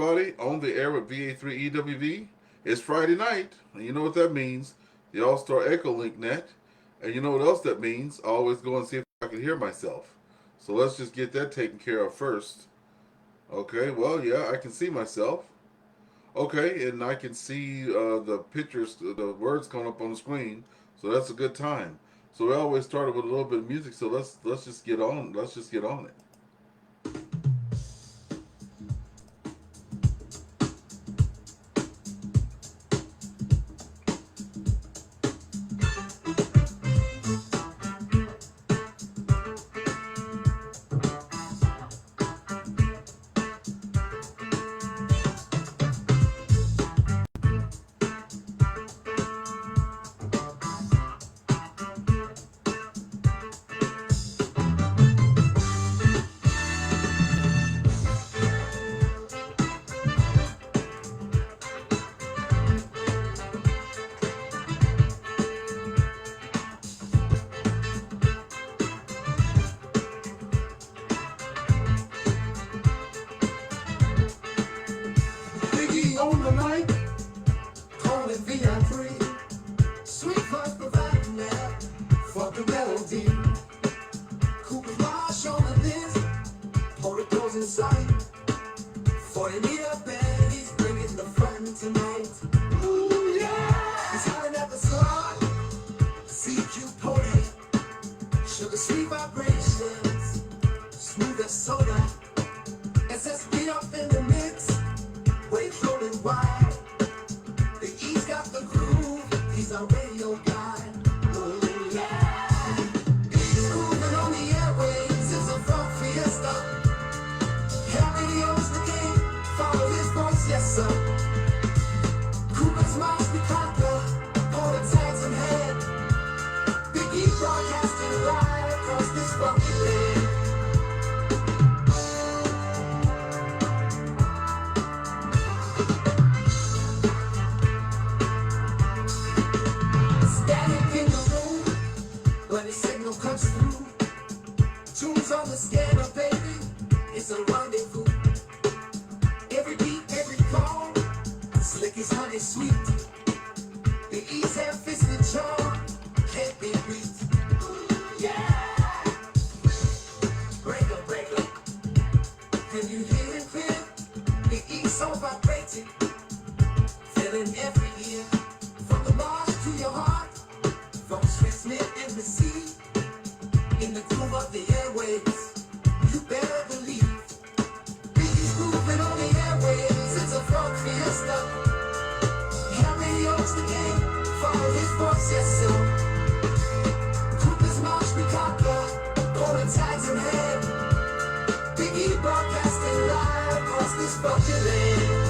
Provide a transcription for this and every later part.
everybody. On the air with VA3EWV. It's Friday night, and you know what that means. The AllStar EchoLink net. And you know what else that means? I always go and see if I can hear myself. So let's just get that taken care of first. Okay, well, yeah, I can see myself. Okay, and I can see the pictures, the words coming up on the screen. So that's a good time. So we always started with a little bit of music. So let's just get on. Let's just get on it. On the mic, calling VI3. Sweet voice providing that for the melody. Cooper's Marsh on the list, Port goes in sight. 40 meter band, he's bringing the fun tonight. Ooh, yeah! He's hollering at the slot, CQ pony. Sugar sweet vibrations, smooth as soda. SSB up in the mix. Waves rolling wide. The E's got the groove. He's our radio guy. Oh yeah. He's moving on the airwaves. It's a funk fiesta. Hair radio's the game. Follow his voice, yes sir. Cooper's Marsh we conquer. All the tags in hand. Big E broadcasting live across this funky land. When the signal comes through, tunes on the scanner, baby, it's a rendezvous. Every beat, every call, slick as honey sweet. The E's have fisted charm, can't be beat. Yeah! Breaker, breaker. Can you hear it clear? The E's so vibrating, filling every ear. From the marsh to your heart. From Smith in the sea, in the groove of the airwaves, you better believe. Biggie's moving on the airwaves, it's a funk fiesta. Hair radio's the game, follow his voice, yes sir. Cooper's Marsh we conquer, golden tags in hand. Biggie broadcasting live across this funky land.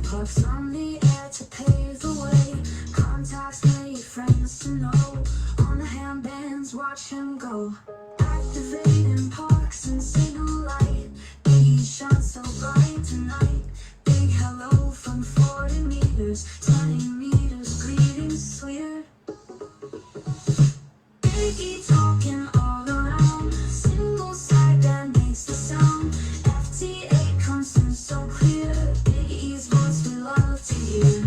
Puffs on the air to pave the way. Contacts made, friends to know. On the handbands, watch him go. Activating parks and signal light. He shines so bright tonight. Big hello from 40 meters, 20 meters, greetings sweeter. Biggie talking all around. Single side that makes the sound. FT8 comes in so clear. Biggie's voice we love to hear.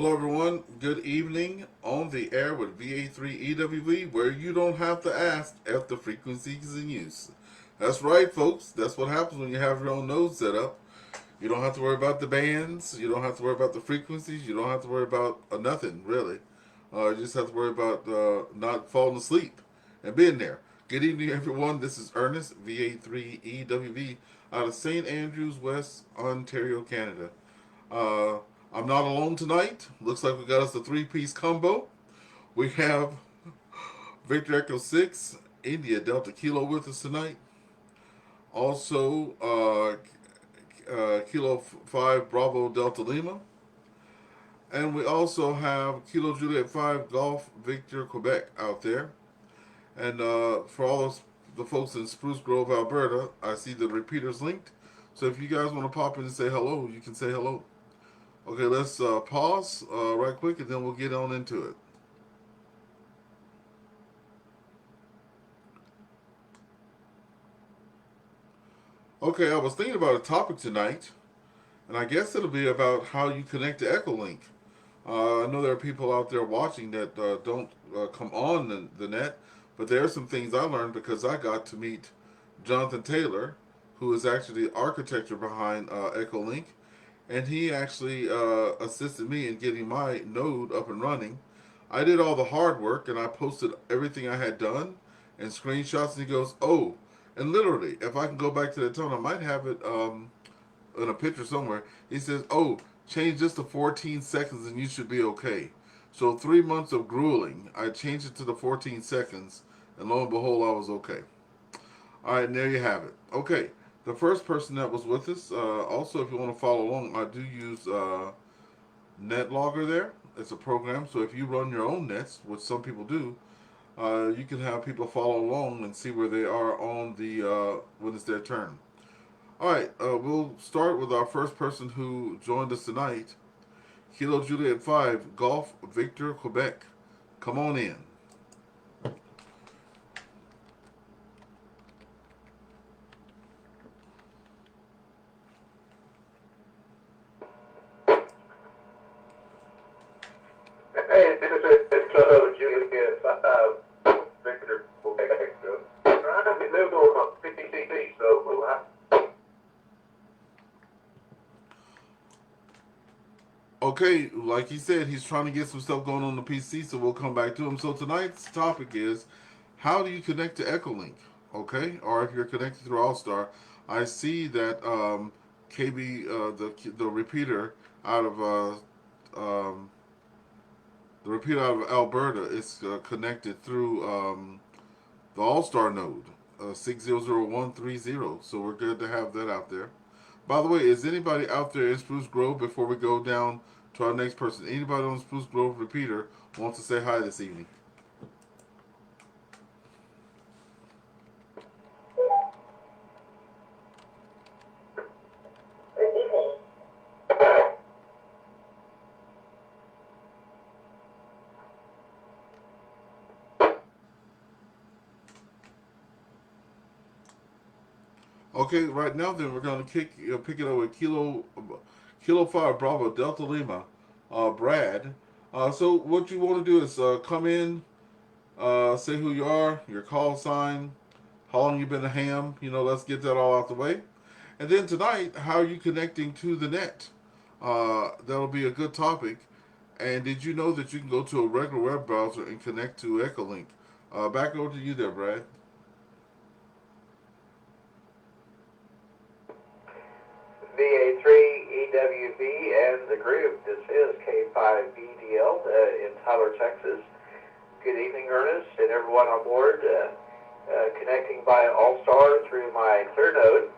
Hello, everyone. Good evening. On the air with VA3EWV, where you don't have to ask if the frequency is in use. That's right, folks. That's what happens when you have your own node set up. You don't have to worry about the bands. You don't have to worry about the frequencies. You don't have to worry about nothing, really. You just have to worry about not falling asleep and being there. Good evening, everyone. This is Ernest, VA3EWV, out of St. Andrews, West Ontario, Canada. Uh, I'm not alone tonight. Looks like we got us a three-piece combo. We have Victor Echo 6, India Delta Kilo with us tonight. Also, Kilo 5 Bravo Delta Lima. And we also have Kilo Juliet 5 Golf Victor Quebec out there. And for all the folks in Spruce Grove, Alberta, I see the repeaters linked. So if you guys want to pop in and say hello, you can say hello. Okay, let's pause right quick, and then we'll get on into it. Okay, I was thinking about a topic tonight, and I guess it'll be about how you connect to EchoLink. I know there are people out there watching that don't come on the net, but there are some things I learned because I got to meet Jonathan Taylor, who is actually the architecture behind EchoLink. And he actually assisted me in getting my node up and running. I did all the hard work, and I posted everything I had done and screenshots. And he goes, "Oh," and literally, if I can go back to the tone, I might have it in a picture somewhere. He says, "Oh, change this to 14 seconds, and you should be okay." So 3 months of grueling, I changed it to the 14 seconds, and lo and behold, I was okay. All right, and there you have it. Okay. The first person that was with us, also, if you want to follow along, I do use NetLogger there. It's a program, so if you run your own nets, which some people do, you can have people follow along and see where they are on the when it's their turn. All right, we'll start with our first person who joined us tonight, Kilo Juliet 5, Golf Victor Quebec. Come on in. Hey, this is Juliet Victor. We live on 50 cc, so we'll have. Okay, like he said, he's trying to get some stuff going on the PC, so we'll come back to him. So tonight's topic is, how do you connect to EchoLink? Okay, or if you're connected through AllStar, I see that KB, the repeater out of Alberta is connected through the AllStar node, 600130. So we're good to have that out there. By the way, is anybody out there in Spruce Grove before we go down to our next person? Anybody on Spruce Grove repeater wants to say hi this evening? Okay, right now then we're going to pick it up with Kilo 5 Bravo Delta Lima, Brad. So what you want to do is come in, say who you are, your call sign, how long you've been a ham. Let's get that all out the way. And then tonight, how are you connecting to the net? That'll be a good topic. And did you know that you can go to a regular web browser and connect to EchoLink? Back over to you there, Brad. VA3EWV and the group. This is K5VDL in Tyler, Texas. Good evening, Ernest, and everyone on board. Connecting via AllStar through my Clear node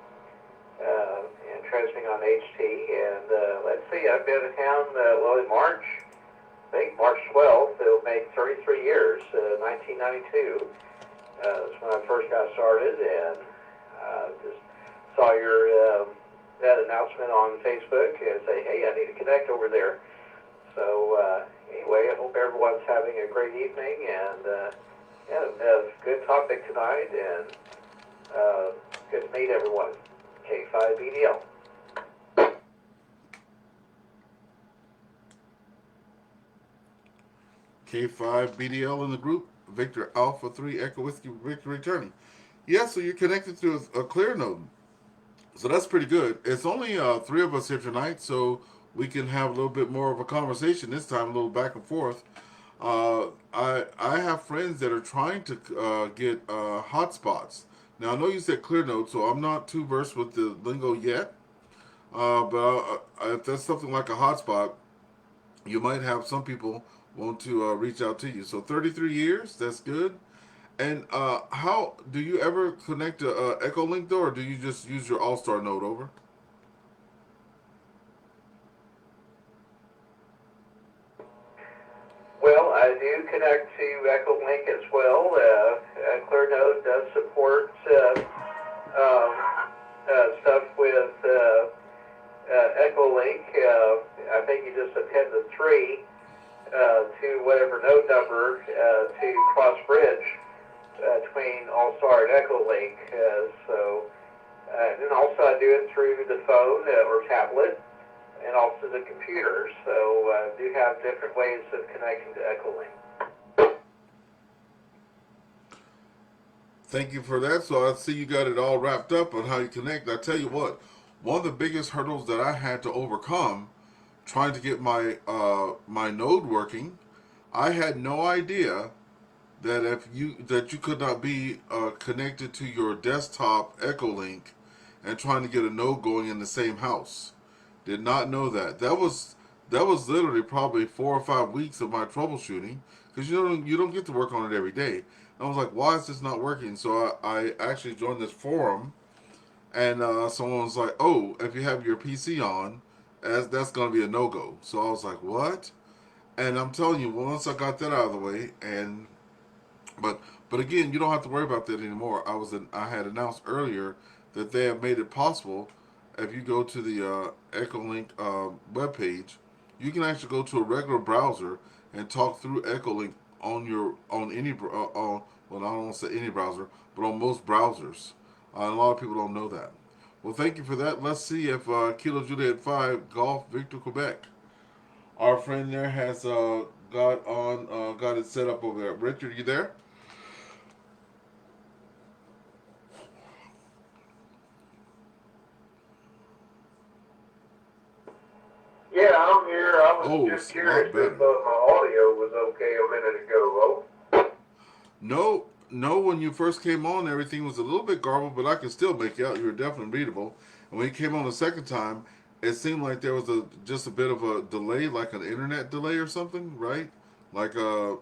and transmitting on HT. And let's see, I've been in town, in March, I think March 12th. It'll make 33 years, 1992. That's when I first got started, and just saw your that announcement on Facebook and say, hey, I need to connect over there. So anyway, I hope everyone's having a great evening, and a good topic tonight, and good to meet everyone. K5BDL. K5BDL in the group. Victor Alpha 3 Echo Whiskey Victor returning. Yeah, so you're connected to a clear node. So that's pretty good. It's only three of us here tonight, so we can have a little bit more of a conversation this time, a little back and forth. I have friends that are trying to get hotspots. Now I know you said clear node, so I'm not too versed with the lingo yet. But if that's something like a hotspot, you might have some people want to reach out to you. So 33 years, that's good. And how do you ever connect to EchoLink though, or do you just use your AllStar node over? Well, I do connect to EchoLink as well. ClearNode does support stuff with EchoLink. I think you just append the 3 to whatever node number to cross bridge between AllStar and EchoLink. And then also I do it through the phone or tablet, and also the computer. So I do have different ways of connecting to EchoLink. Thank you for that. So I see you got it all wrapped up on how you connect. I tell you what, one of the biggest hurdles that I had to overcome trying to get my my node working, I had no idea that you could not be connected to your desktop EchoLink and trying to get a node going in the same house. Did not know that. That was literally probably 4 or 5 weeks of my troubleshooting, because you don't get to work on it every day. And I was like, why is this not working? So I actually joined this forum, and someone was like, oh, if you have your PC on, that's going to be a no-go. So I was like, what? And I'm telling you, once I got that out of the way, and but again, you don't have to worry about that anymore. I had announced earlier that they have made it possible. If you go to the EchoLink webpage, you can actually go to a regular browser and talk through EchoLink on any well, I don't want to say any browser, but on most browsers. A lot of people don't know that. Well, thank you for that. Let's see if Kilo Juliet 5 Golf Victor Quebec, our friend there, has got it set up over there. Richard, you there? Yeah, I'm here. I was just curious if my audio was okay a minute ago. Oh. No, when you first came on, everything was a little bit garbled, but I could still make you out. You were definitely readable. And when you came on the second time, it seemed like there was just a bit of a delay, like an internet delay or something, right? Like a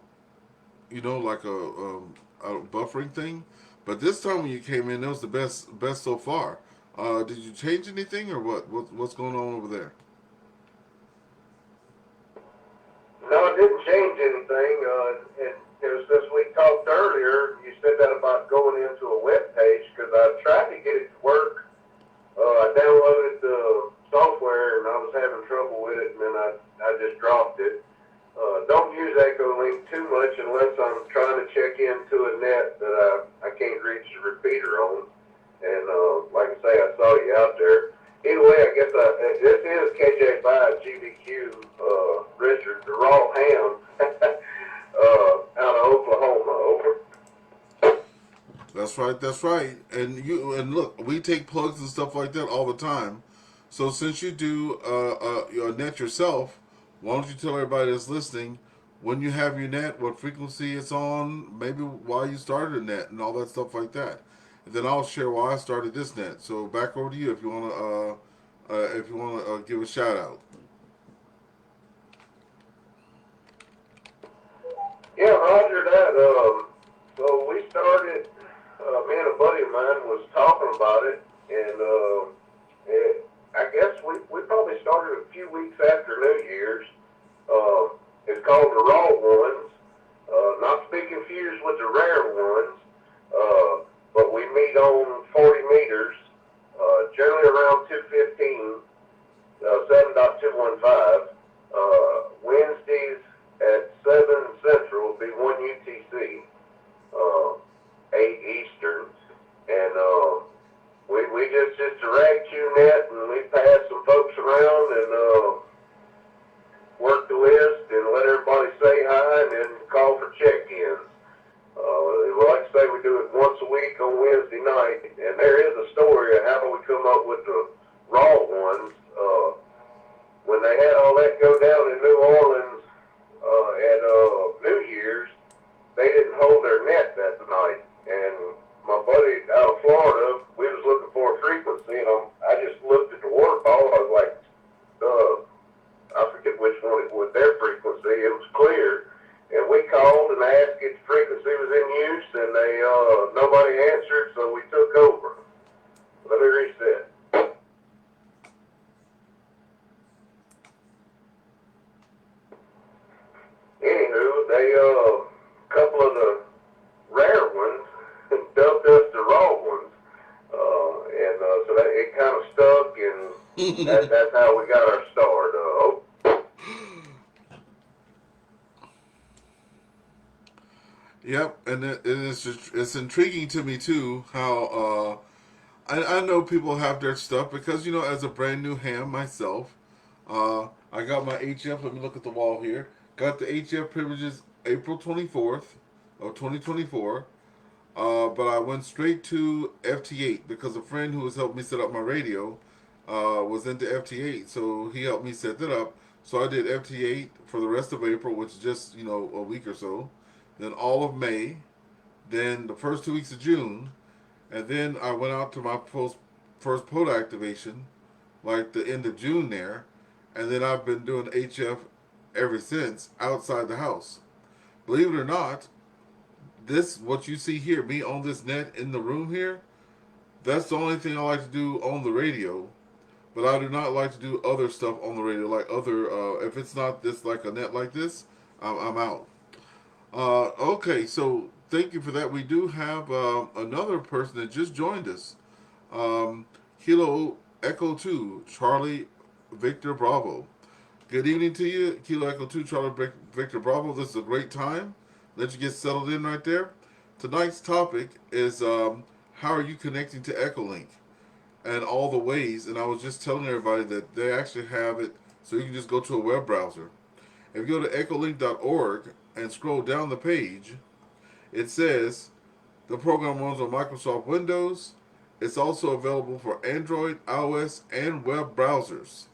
buffering thing. But this time when you came in, it was the best so far. Did you change anything, or what's going on over there? No, it didn't change anything. It was since we talked earlier, you said that about going into a web page, because I tried to get it to work. I downloaded the software and I was having trouble with it, and then I just dropped it. Don't use EchoLink too much unless I'm trying to check into a net that I can't reach the repeater on. And like I say, I saw you out there. Anyway, I guess this is KJ5GVQ Richard The Raw Ham out of Oklahoma. Over. That's right. And look, we take plugs and stuff like that all the time. So since you do your net yourself, why don't you tell everybody that's listening when you have your net, what frequency it's on, maybe why you started a net and all that stuff like that. And then I'll share why I started this net. So back over to you if you want to give a shout out. Yeah, Roger that. So we started, me and a buddy of mine was talking about it, and I guess we probably started a few weeks after New Year's. It's called the Raw Ones, not to be confused with the Rare Ones, but we meet on 40 meters, generally around 215, 7.215, Wednesdays at 7 Central will be 1 UTC, 8 Eastern, and we just direct QNet, and we pass some folks around and work the list and let everybody say hi, and then Thursday night, and there is a story of how we come up with the raw ones. When they had all that go down in New Orleans at New Year's, they didn't hold their net that night. And my buddy out of Florida, we was looking for a frequency, and I just looked at the waterfall. I was like, I forget which one it was, their frequency. It was clear. And we called and asked if the frequency was in use, and they nobody answered, so we took over. Let me reset. Anywho, they couple of the rare ones dubbed us the raw ones, and so that it kind of stuck, and that's how we got our start. Yep, and it's intriguing to me too how I know people have their stuff because as a brand new ham myself, I got my HF. Let me look at the wall here. Got the HF privileges April 24th of 2024, but I went straight to FT8 because a friend who has helped me set up my radio was into FT8, so he helped me set that up. So I did FT8 for the rest of April, which is just a week or so. Then all of May, then the first 2 weeks of June, and then I went out to my first pod activation, like the end of June there, and then I've been doing HF ever since outside the house. Believe it or not, what you see here, me on this net in the room here, that's the only thing I like to do on the radio, but I do not like to do other stuff on the radio, like if it's not this, like a net like this, I'm out. Okay, so thank you for that. We do have another person that just joined us. Kilo Echo 2, Charlie Victor Bravo. Good evening to you, Kilo Echo 2, Charlie Victor Bravo. This is a great time. Let you get settled in right there. Tonight's topic is how are you connecting to EchoLink and all the ways. And I was just telling everybody that they actually have it, so you can just go to a web browser. If you go to echolink.org and scroll down the page, it says the program runs on Microsoft Windows. It's also available for Android, iOS, and web browsers.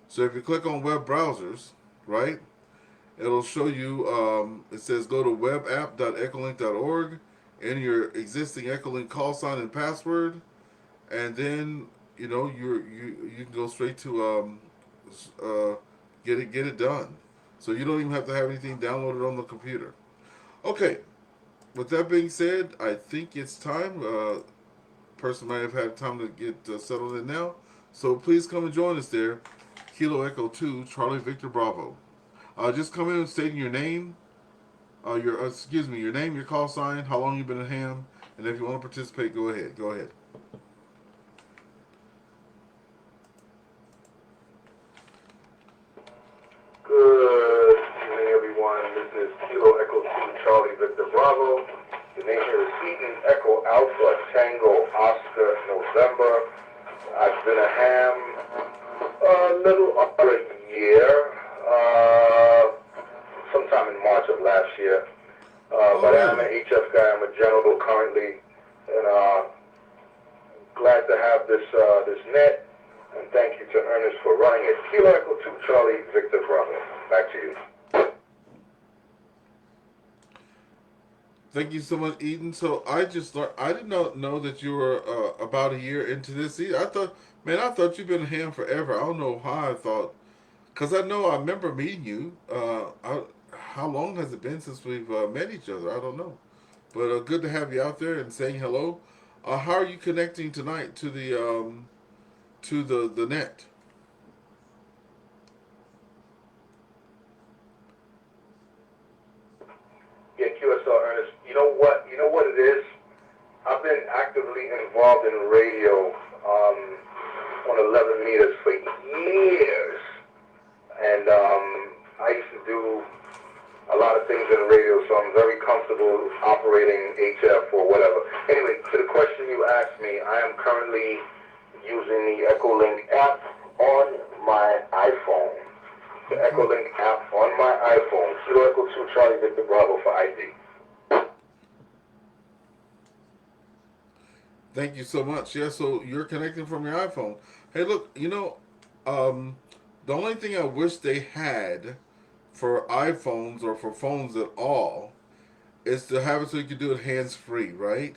So if you click on web browsers, right, it'll show you, it says go to webapp.ecolink.org, enter your existing EchoLink call sign and password, and then, you can go straight to get it done. So you don't even have to have anything downloaded on the computer. Okay, with that being said, I think it's time. Person might have had time to get settled in now. So please come and join us there. Kilo Echo 2, Charlie Victor Bravo. Just come in and stating your name, your name, your call sign, how long you've been a ham, and if you want to participate, go ahead. Go ahead. Good evening, everyone. This is Kilo Echo 2, Charlie Victor Bravo. The name here is Eaton Echo Alpha Tango Oscar November. I've been a ham a little over a year, sometime in March of last year. But I'm an HF guy. I'm a general currently, and glad to have this net. And thank you to Ernest for running it. Kilo Echo 2, Charlie Victor Bravo. Back to you. Thank you so much, Eaton. So I did not know that you were about a year into this. I thought you've been a ham forever. I don't know how I thought, because I remember meeting you. How long has it been since we've met each other? I don't know, but good to have you out there and saying hello. How are you connecting tonight to the net? Yeah, QSL Ernest. You know what it is? I've been actively involved in radio on 11 meters for years, and I used to do a lot of things in radio, so I'm very comfortable operating HF or whatever. Anyway, to the question you asked me, I am currently using the EchoLink app on my iPhone. The EchoLink app on my iPhone. Kilo Echo 2 Charlie Victor Bravo for ID. Thank you so much. Yeah, so you're connecting from your iPhone. Hey, look, um, the only thing I wish they had for iPhones or for phones at all is to have it so you can do it hands free, right?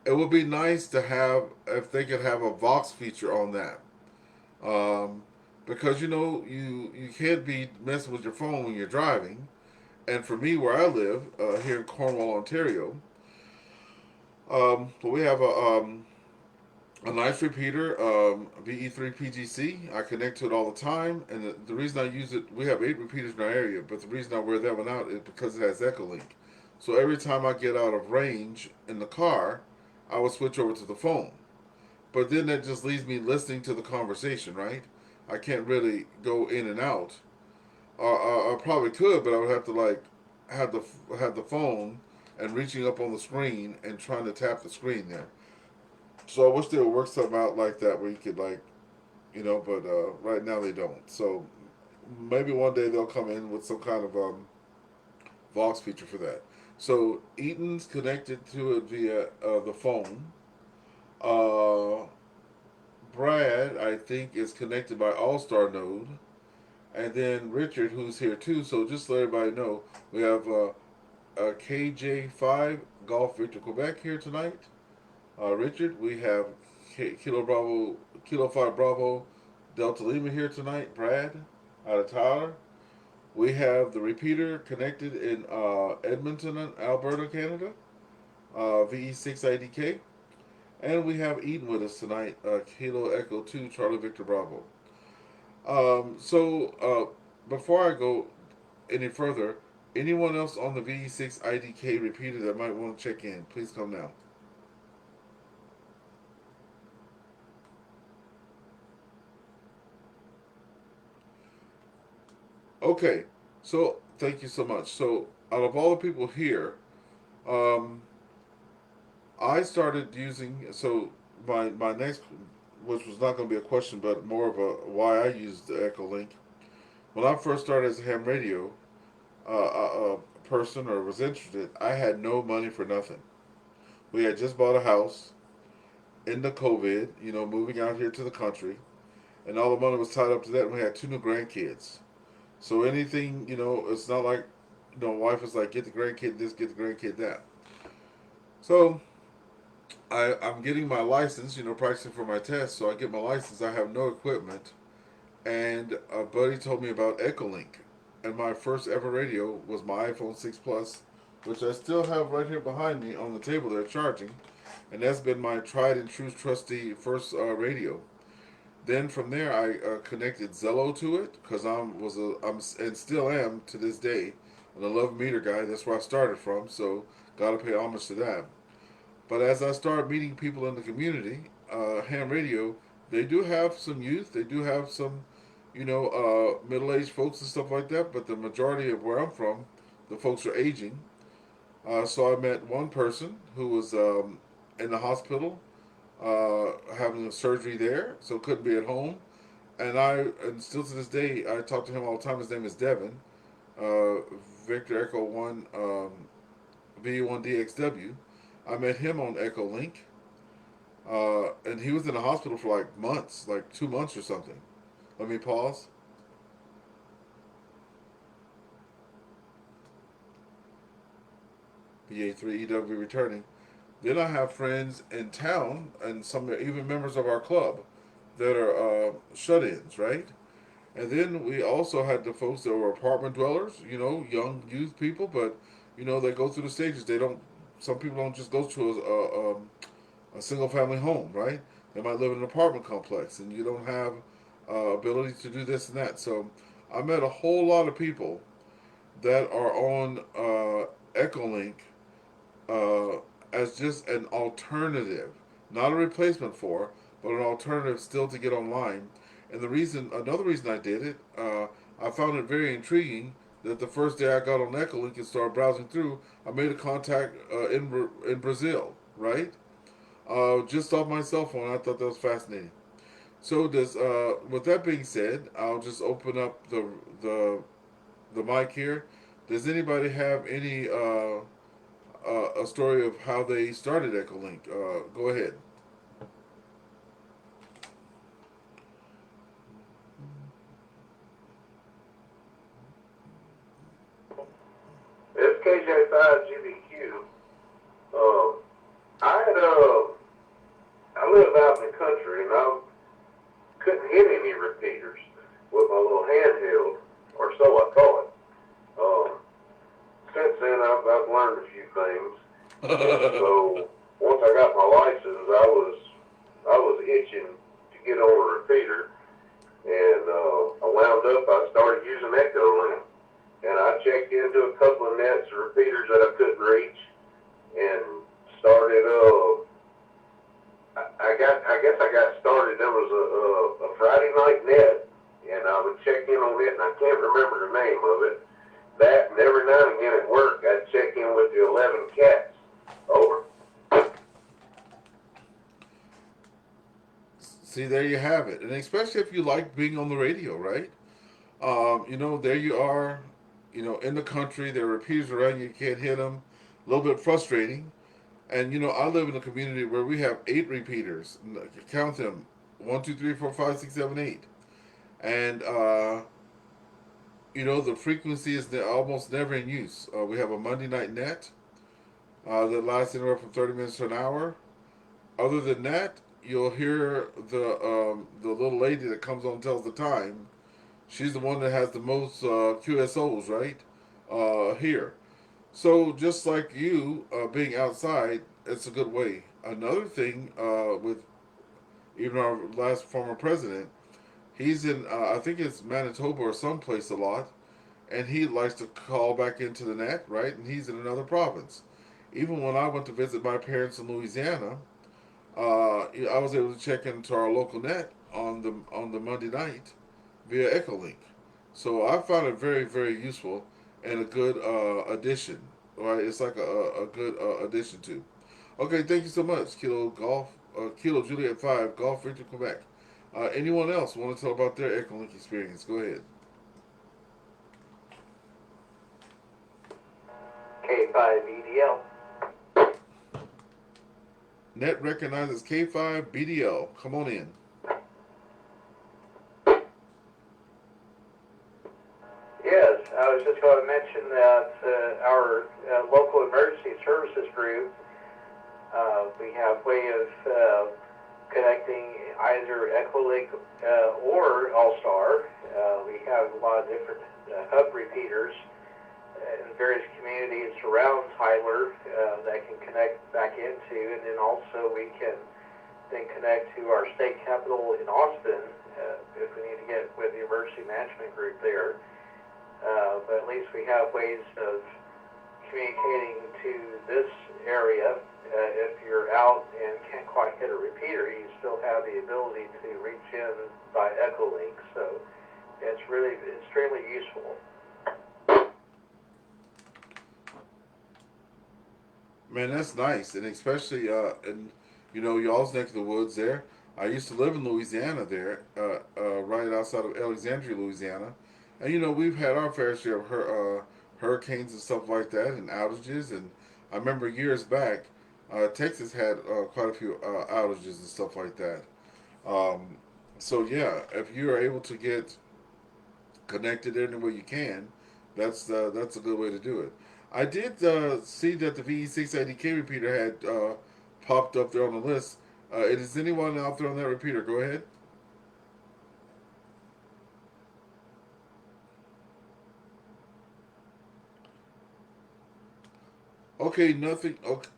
It would be nice to have if they could have a Vox feature on that, um, because you can't be messing with your phone when you're driving. And for me, where I live here in Cornwall, Ontario, we have a nice repeater, VE3 PGC. I connect to it all the time, and the reason I use it, we have 8 repeaters in our area, but the reason I wear that one out is because it has EchoLink. So every time I get out of range in the car, I will switch over to the phone. But then that just leaves me listening to the conversation, right? I can't really go in and out. I probably could, but I would have to like have the phone and reaching up on the screen and trying to tap the screen there. So I wish they would work something out like that where you could like, but right now they don't. So maybe one day they'll come in with some kind of Vox feature for that. So Eaton's connected to it via the phone. Uh, Brad, I think, is connected by AllStar Node. And then Richard, who's here too. So just to let everybody know, we have KJ5 Golf Victor Quebec here tonight. Richard, we have Kilo 5 Bravo Delta Lima here tonight. Brad, out of Tyler. We have the repeater connected in Edmonton, Alberta, Canada. VE6 IDK. And we have Eaton with us tonight. Kilo Echo 2 Charlie Victor Bravo. Before I go any further, anyone else on the VE6 IDK repeater that might want to check in, please come now. Okay, so thank you so much. So out of all the people here, um, I started using, so my next, which was not going to be a question, but more of a why I used the EchoLink. When I first started as a ham radio person or was interested, I had no money for nothing. We had just bought a house in the COVID, moving out here to the country, and all the money was tied up to that. And we had 2 new grandkids. So anything, it's not like, wife was like, get the grandkid this, get the grandkid that. So I'm getting my license, practicing for my test. So I get my license. I have no equipment. And a buddy told me about EchoLink. And my first ever radio was my iPhone 6 Plus, which I still have right here behind me on the table there charging. And that's been my tried and true trusty first radio. Then from there, I connected Zello to it because I'm and still am to this day an 11 meter guy. That's where I started from. So gotta pay homage to that. But as I started meeting people in the community, ham radio, they do have some youth. They do have some, middle-aged folks and stuff like that. But the majority of where I'm from, the folks are aging. So I met one person who was in the hospital, having a surgery there, so couldn't be at home. And still to this day, I talk to him all the time. His name is Devin, Victor Echo 1, VE1DXW. I met him on EchoLink, and he was in the hospital for like months, like 2 months or something. Let me pause. VA3EW returning. Then I have friends in town, and some even members of our club that are shut-ins, right? And then we also had the folks that were apartment dwellers, young youth people, but they go through the stages. Some people don't just go to a single-family home, right? They might live in an apartment complex, and you don't have ability to do this and that. So I met a whole lot of people that are on EchoLink as just an alternative, not a replacement for, but an alternative still to get online. And another reason I did it, I found it very intriguing that the first day I got on EchoLink and started browsing through, I made a contact in Brazil, right? Just off my cell phone. I thought that was fascinating. So with that being said, I'll just open up the mic here. Does anybody have any a story of how they started EchoLink? Go ahead. So once I got my license, I was itching to get on a repeater, and I wound up. I started using EchoLink, and I checked into a couple of nets and repeaters that I couldn't reach, and started. I guess I got started. There was a Friday night net, and I would check in on it, and I can't remember the name of it. That, and every now and again at work, I'd check in with the 11 cats. Over. See, there you have it. And especially if you like being on the radio, right? You know, there you are, you know, in the country. There are repeaters around you can't hit them. A little bit frustrating. And, you know, I live in a community where we have 8 repeaters. Count them. 1, 2, 3, 4, 5, 6, 7, 8. And, you know, the frequency is almost never in use. We have a Monday night net that lasts anywhere from 30 minutes to an hour. Other than that, you'll hear the little lady that comes on and tells the time. She's the one that has the most QSOs, right? Here. So just like you being outside, it's a good way. Another thing with even our last former president, he's in I think it's Manitoba or someplace a lot, and he likes to call back into the net, right? And he's in another province. Even when I went to visit my parents in Louisiana, I was able to check into our local net on the Monday night via EchoLink. So I found it very, very useful and a good addition. Right, it's like a good addition to. Okay, thank you so much, Kilo Juliet 5 Golf Victor Quebec. Anyone else want to tell about their EchoLink experience? Go ahead. K5BDL. Net recognizes K5BDL. Come on in. Yes, I was just going to mention that our local emergency services group, we have way of connecting either EchoLink or AllStar. We have a lot of different hub repeaters in various communities around Tyler that can connect back into, and then also we can then connect to our state capital in Austin if we need to get with the emergency management group there. But at least we have ways of communicating to this area. If you're out and can't quite hit a repeater, you still have the ability to reach in by EchoLink. So it's really extremely useful. Man, that's nice, and especially in y'all's neck of the woods there. I used to live in Louisiana there, right outside of Alexandria, Louisiana, and we've had our fair share of hurricanes and stuff like that, and outages. And I remember years back, Texas had quite a few outages and stuff like that. So yeah, if you are able to get connected any way you can, that's a good way to do it. I did see that the VE680K repeater had popped up there on the list. Is anyone out there on that repeater? Go ahead. Okay, nothing. Okay,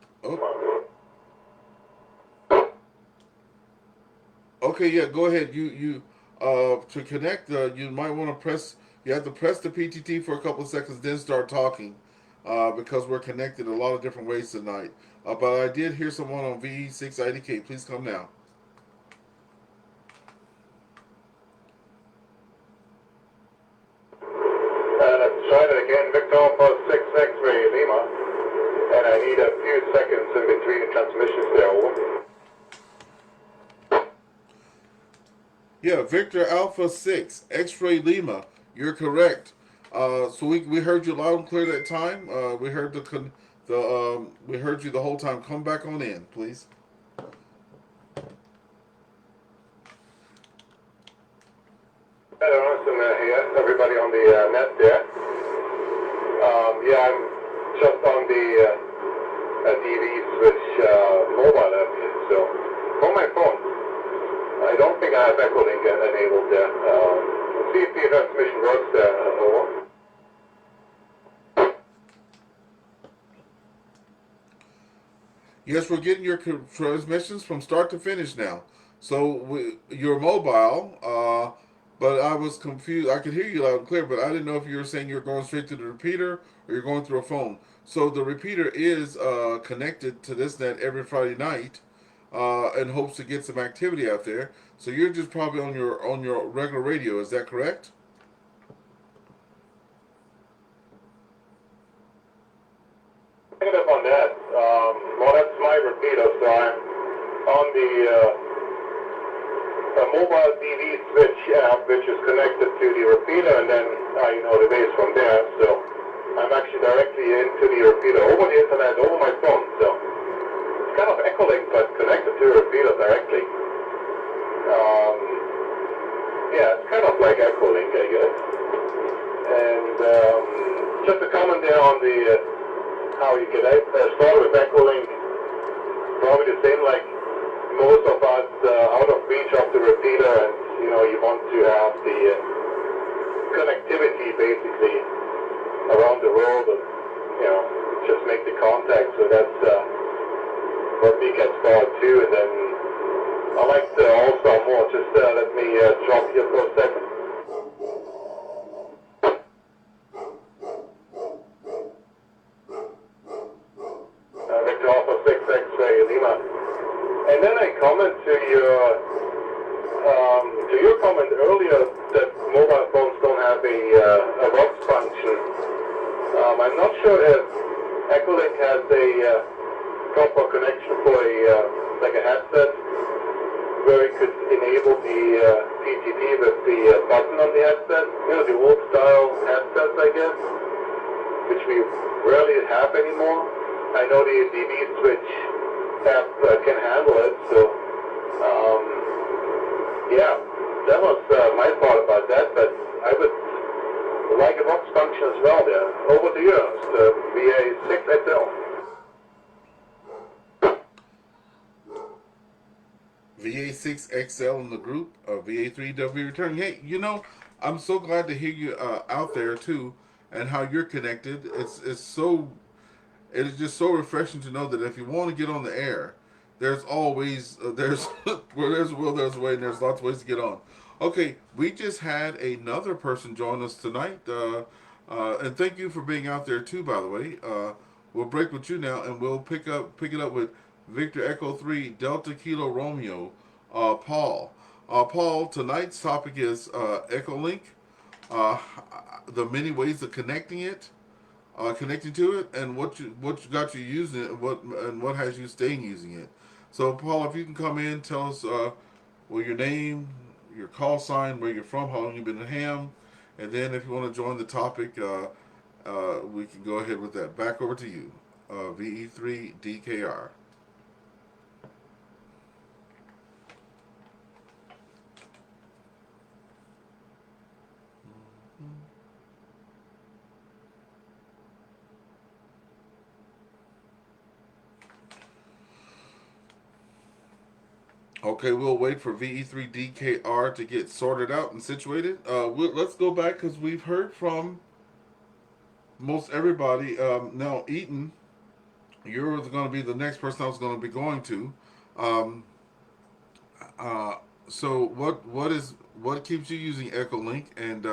okay, yeah, go ahead. You to connect, you might want to press. You have to press the PTT for a couple of seconds, then start talking. Because we're connected a lot of different ways tonight. But I did hear someone on VE680K. Please come now. Try it again, Victor Alpha 6 X-ray Lima. And I need a few seconds in between the transmissions there, over. Yeah, Victor Alpha 6 X-ray Lima. You're correct. So we heard you loud and clear that time. We heard we heard you the whole time. Come back on in, please. Hello, Sven here. Everybody on the net there. Yeah, I'm just on the DV switch mobile app, so on my phone. I don't think I have EchoLink enabled there. Let's see if the transmission works there. Over. Yes, we're getting your transmissions from start to finish now. So you're mobile, but I was confused. I could hear you loud and clear, but I didn't know if you were saying you're going straight to the repeater or you're going through a phone. So the repeater is connected to this net every Friday night, in hopes to get some activity out there. So you're just probably on your regular radio. Is that correct? Picking up on that, well, that's my repeater, so I'm on the mobile DV switch app, which is connected to the repeater, and then, the base from there. So I'm actually directly into the repeater over the internet, over my phone. So it's kind of EchoLink, but connected to the repeater directly. Yeah, it's kind of like EchoLink, I guess. And just a comment there on the how you get started with EchoLink, probably the same like most of us out of reach of the repeater, and you want to have the connectivity basically around the world, and just make the contact. So that's what we get started too. And then I like the AllStar more. Just let me drop here for a second. Victor Alpha 6 X-ray Lima. And then I comment to your comment earlier that mobile phones don't have a Vox function. I'm not sure if EchoLink has a proper connection for like a headset where it could enable the PTP with the button on the headset. The old style headsets, I guess, which we rarely have anymore. I know the DV switch app can handle it, so yeah, that was my thought about that, but I would like a Vox function as well there. Over to you, the VA6XL. VA6XL in the group, VA3W returning. Hey, I'm so glad to hear you out there too, and how you're connected. It is just so refreshing to know that if you want to get on the air, there's always there's where there's a will, there's a way, and there's lots of ways to get on. Okay, we just had another person join us tonight, and thank you for being out there too. By the way, we'll break with you now, and we'll pick it up with Victor Echo 3 Delta Kilo Romeo, Paul. Paul, tonight's topic is EchoLink, the many ways of connecting to it, and what got you using it, and what has you staying using it. So, Paul, if you can come in, tell us your name, your call sign, where you're from, how long you've been in Ham, and then if you want to join the topic, we can go ahead with that. Back over to you, VE3DKR. Okay, we'll wait for VE3DKR to get sorted out and situated. Let's go back because we've heard from most everybody. Now, Eaton, you're going to be the next person I was going to be going to. So what keeps you using EchoLink, and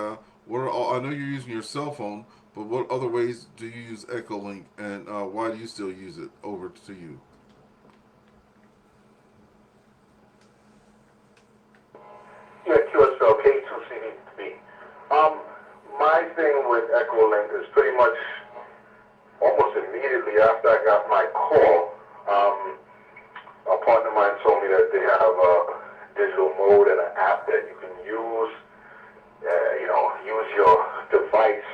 what are I know you're using your cell phone, but what other ways do you use EchoLink, and why do you still use it? Over to you. Yeah, QSL K2CVB. My thing with EchoLink is pretty much almost immediately after I got my call, a partner of mine told me that they have a digital mode and an app that you can use, use your device,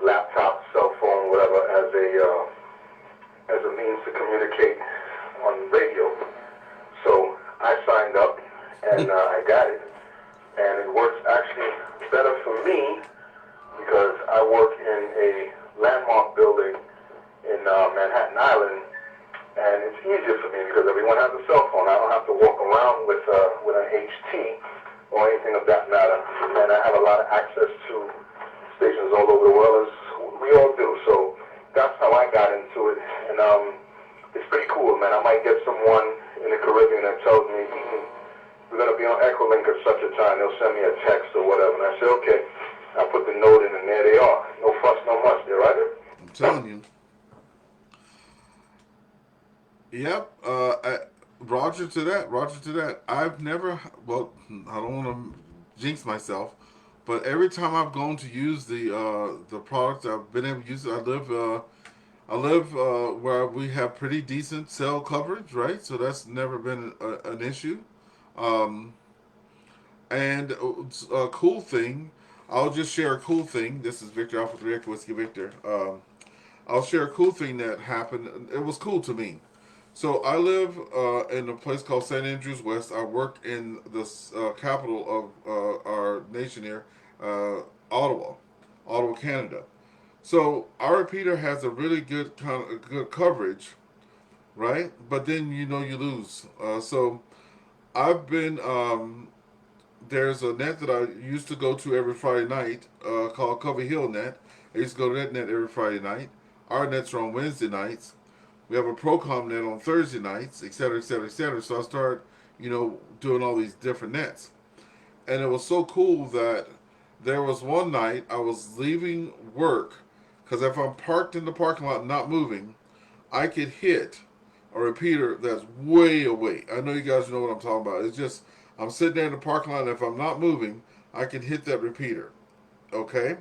laptop, cell phone, whatever, as a means to communicate on radio. So I signed up and I got it. And it works actually better for me because I work in a landmark building in Manhattan Island, and it's easier for me because everyone has a cell phone. I don't have to walk around with an HT or anything of that matter, and I have a lot of access to stations all over the world, as we all do. So that's how I got into it, and it's pretty cool. man. I might get someone in the Caribbean that tells me, we're going to be on EchoLink at such a time. They'll send me a text or whatever. And I say, okay. I put the note in, and there they are. No fuss, no muss. There, right? I'm telling you. Yep. Roger to that. Roger to that. I've never. Well, I don't want to jinx myself, but every time I've gone to use the product, I've been able to use it. I live where we have pretty decent cell coverage, right? So that's never been an issue. And a cool thing. I'll just share a cool thing. This is Victor Alpha 3 Echo Whiskey Victor. I'll share a cool thing that happened. It was cool to me. So I live in a place called St. Andrews West. I work in the capital of our nation here, Ottawa, Canada. So our repeater has a really good good coverage, right? But then you lose. So I've been. There's a net that I used to go to every Friday night called Cover Hill Net. I used to go to that net every Friday night. Our nets are on Wednesday nights. We have a Procom net on Thursday nights, et cetera, et cetera, et cetera. So I started, doing all these different nets. And it was so cool that there was one night I was leaving work, because if I'm parked in the parking lot not moving, I could hit a repeater that's way away. I know you guys know what I'm talking about. It's just, I'm sitting there in the parking lot, and if I'm not moving, I can hit that repeater, okay?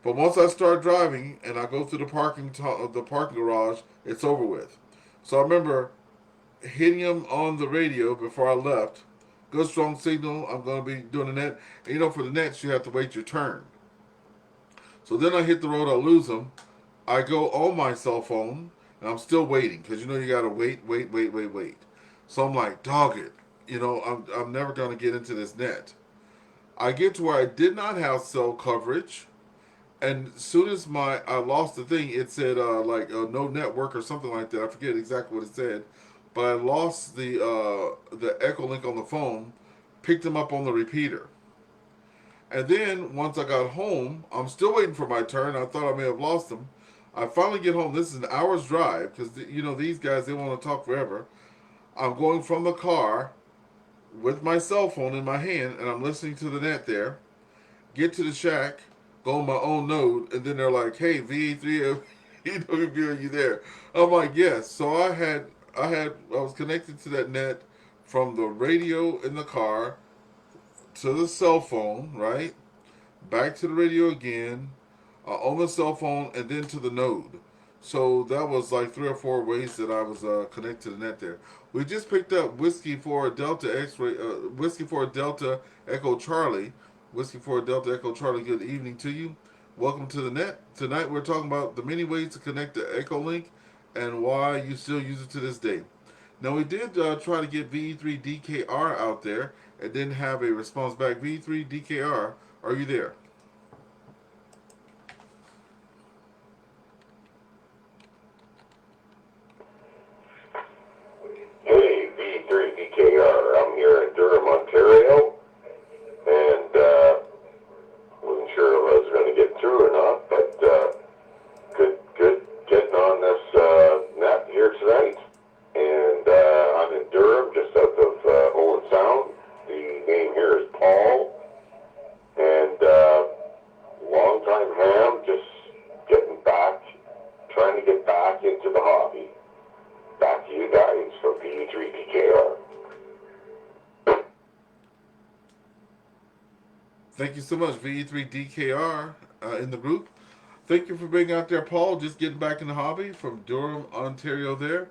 But once I start driving and I go through the parking garage, it's over with. So I remember hitting him on the radio before I left. Good strong signal. I'm going to be doing the net. And for the nets, you have to wait your turn. So then I hit the road. I lose him. I go on my cell phone, and I'm still waiting because you got to wait. So I'm like, dog it. I'm never going to get into this net. I get to where I did not have cell coverage, and as soon as I lost the thing, it said no network or something like that. I forget exactly what it said, but I lost the EchoLink on the phone, picked them up on the repeater, and then once I got home, I'm still waiting for my turn. I thought I may have lost them. I finally get home. This is an hour's drive because these guys, they want to talk forever. I'm going from the car with my cell phone in my hand, and I'm listening to the net there. Get to the shack, go on my own node, and then they're like, "Hey, VA3 EWV, are you there?" I'm like, "Yes." So I was connected to that net from the radio in the car to the cell phone, right? Back to the radio again, on the cell phone, and then to the node. So that was like 3 or 4 ways that I was connected to the net there. We just picked up Whiskey for Delta X-ray, Whiskey for Delta Echo Charlie. Whiskey for Delta Echo Charlie, good evening to you. Welcome to the net. Tonight we're talking about the many ways to connect to EchoLink and why you still use it to this day. Now we did try to get VE3DKR out there and didn't have a response back. VE3DKR, are you there? Hey, V3DKR. I'm here in Durham, Ontario, and wasn't sure if I was going to get through or not, but good getting on this net here tonight. And I'm in Durham, just south of Owen Sound. The name here is Paul, and long-time ham, just getting back, trying to get back into the hobby. Back to you guys for VE3DKR. Thank you so much, VE3DKR, in the group. Thank you for being out there, Paul. Just getting back in the hobby from Durham, Ontario there.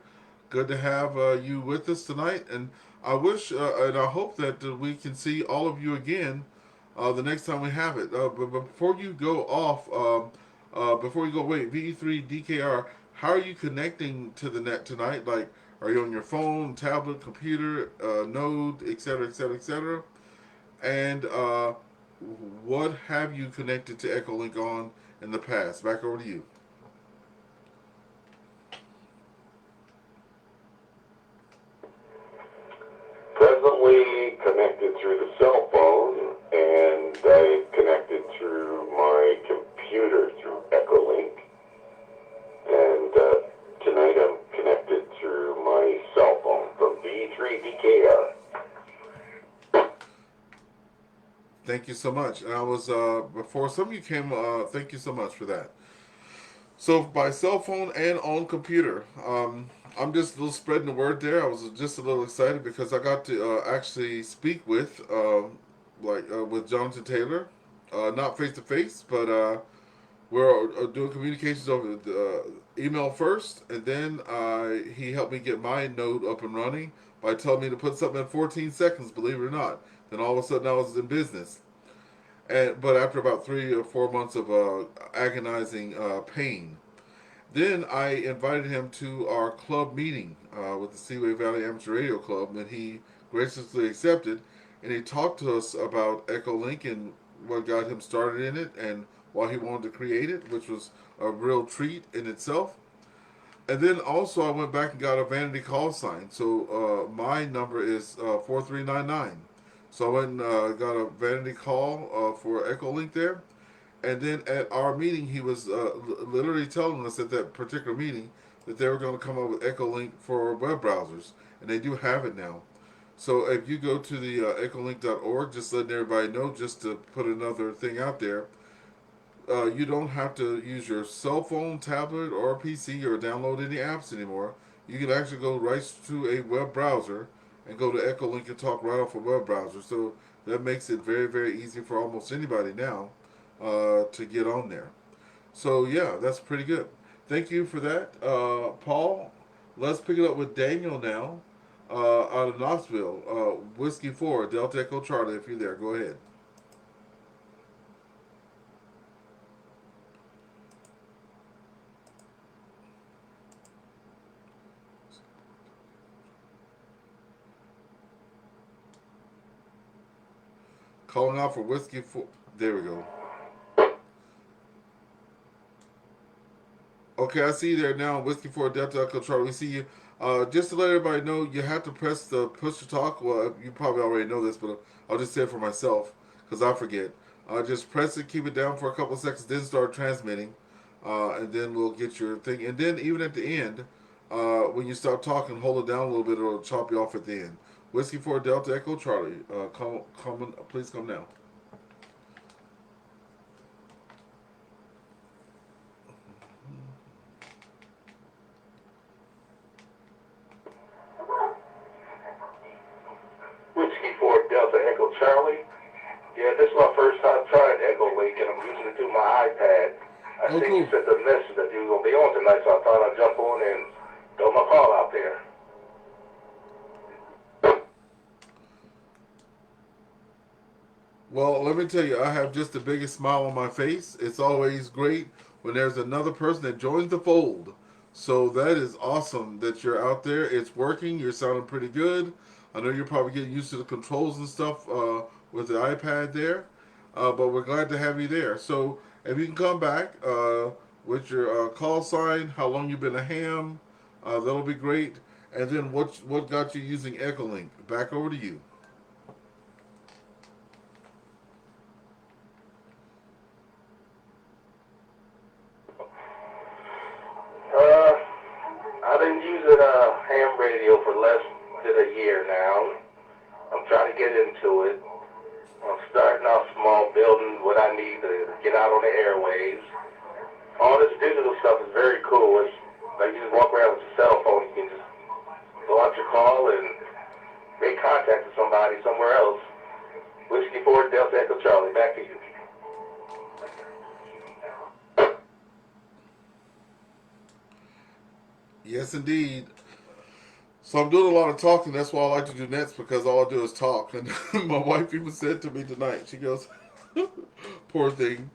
Good to have you with us tonight. And I wish and I hope that we can see all of you again the next time we have it. But before you go off, before you go away, VE3DKR, how are you connecting to the net tonight? Like, are you on your phone, tablet, computer, node, et cetera, et cetera, et cetera? And what have you connected to EchoLink on in the past? Back over to you. Presently connected through the cell phone, and I connected through my computer through EchoLink. And tonight I'm connected through my Thank you so much. And I was before some of you came. Thank you so much for that. So by cell phone and on computer, I'm just a little spreading the word there. I was just a little excited because I got to actually speak with with Jonathan Taylor, not face to face, but we're doing communications over the email first, and then he helped me get my node up and running by telling me to put something in 14 seconds. Believe it or not, then all of a sudden I was in business. But after about 3 or 4 months of agonizing pain, then I invited him to our club meeting with the Seaway Valley Amateur Radio Club, and he graciously accepted. And he talked to us about EchoLink and what got him started in it, and why he wanted to create it, which was a real treat in itself. And then also I went back and got a vanity call sign. So my number is 4399. So I went and got a vanity call for EchoLink there. And then at our meeting, he was literally telling us at that particular meeting that they were going to come up with EchoLink for web browsers. And they do have it now. So if you go to the echolink.org, just letting everybody know, just to put another thing out there, you don't have to use your cell phone, tablet, or PC or download any apps anymore. You can actually go right to a web browser and go to EchoLink and talk right off a web browser. So that makes it very, very easy for almost anybody now to get on there. So yeah, that's pretty good. Thank you for that, Paul. Let's pick it up with Daniel now, out of Knoxville. Whiskey 4, Delta Echo Charlie, if you're there, go ahead. Calling out for Whiskey 4. There we go. Okay, I see you there now. Whiskey 4 Delta Echo Charlie. We see you. Just to let everybody know, you have to press the push to talk. Well, you probably already know this, but I'll just say it for myself because I forget. Just press it, keep it down for a couple of seconds, then start transmitting, and then we'll get your thing. And then even at the end, when you stop talking, hold it down a little bit, or it'll chop you off at the end. Whiskey 4 Delta Echo Charlie. Please come now. Whiskey 4 Delta Echo Charlie. Yeah, this is my first time trying EchoLink, and I'm using it through my iPad. I think cool. you sent the message that you were going to be on tonight, so I thought I'd jump on and throw my call out there. Well, let me tell you, I have just the biggest smile on my face. It's always great when there's another person that joins the fold. So that is awesome that you're out there. It's working. You're sounding pretty good. I know you're probably getting used to the controls and stuff with the iPad there. But we're glad to have you there. So if you can come back with your call sign, how long you've been a ham, that'll be great. And then what got you using EchoLink? Back over to you. I've been using ham radio for less than a year now. I'm trying to get into it. I'm starting off small, building what I need to get out on the airwaves. All this digital stuff is very cool. It's like you just walk around with your cell phone. You can just go out your call and make contact with somebody somewhere else. Whiskey 4 Delta Echo Charlie, back to you. Yes, indeed. So I'm doing a lot of talking. That's why I like to do nets, because all I do is talk. And my wife even said to me tonight, she goes, "Poor thing."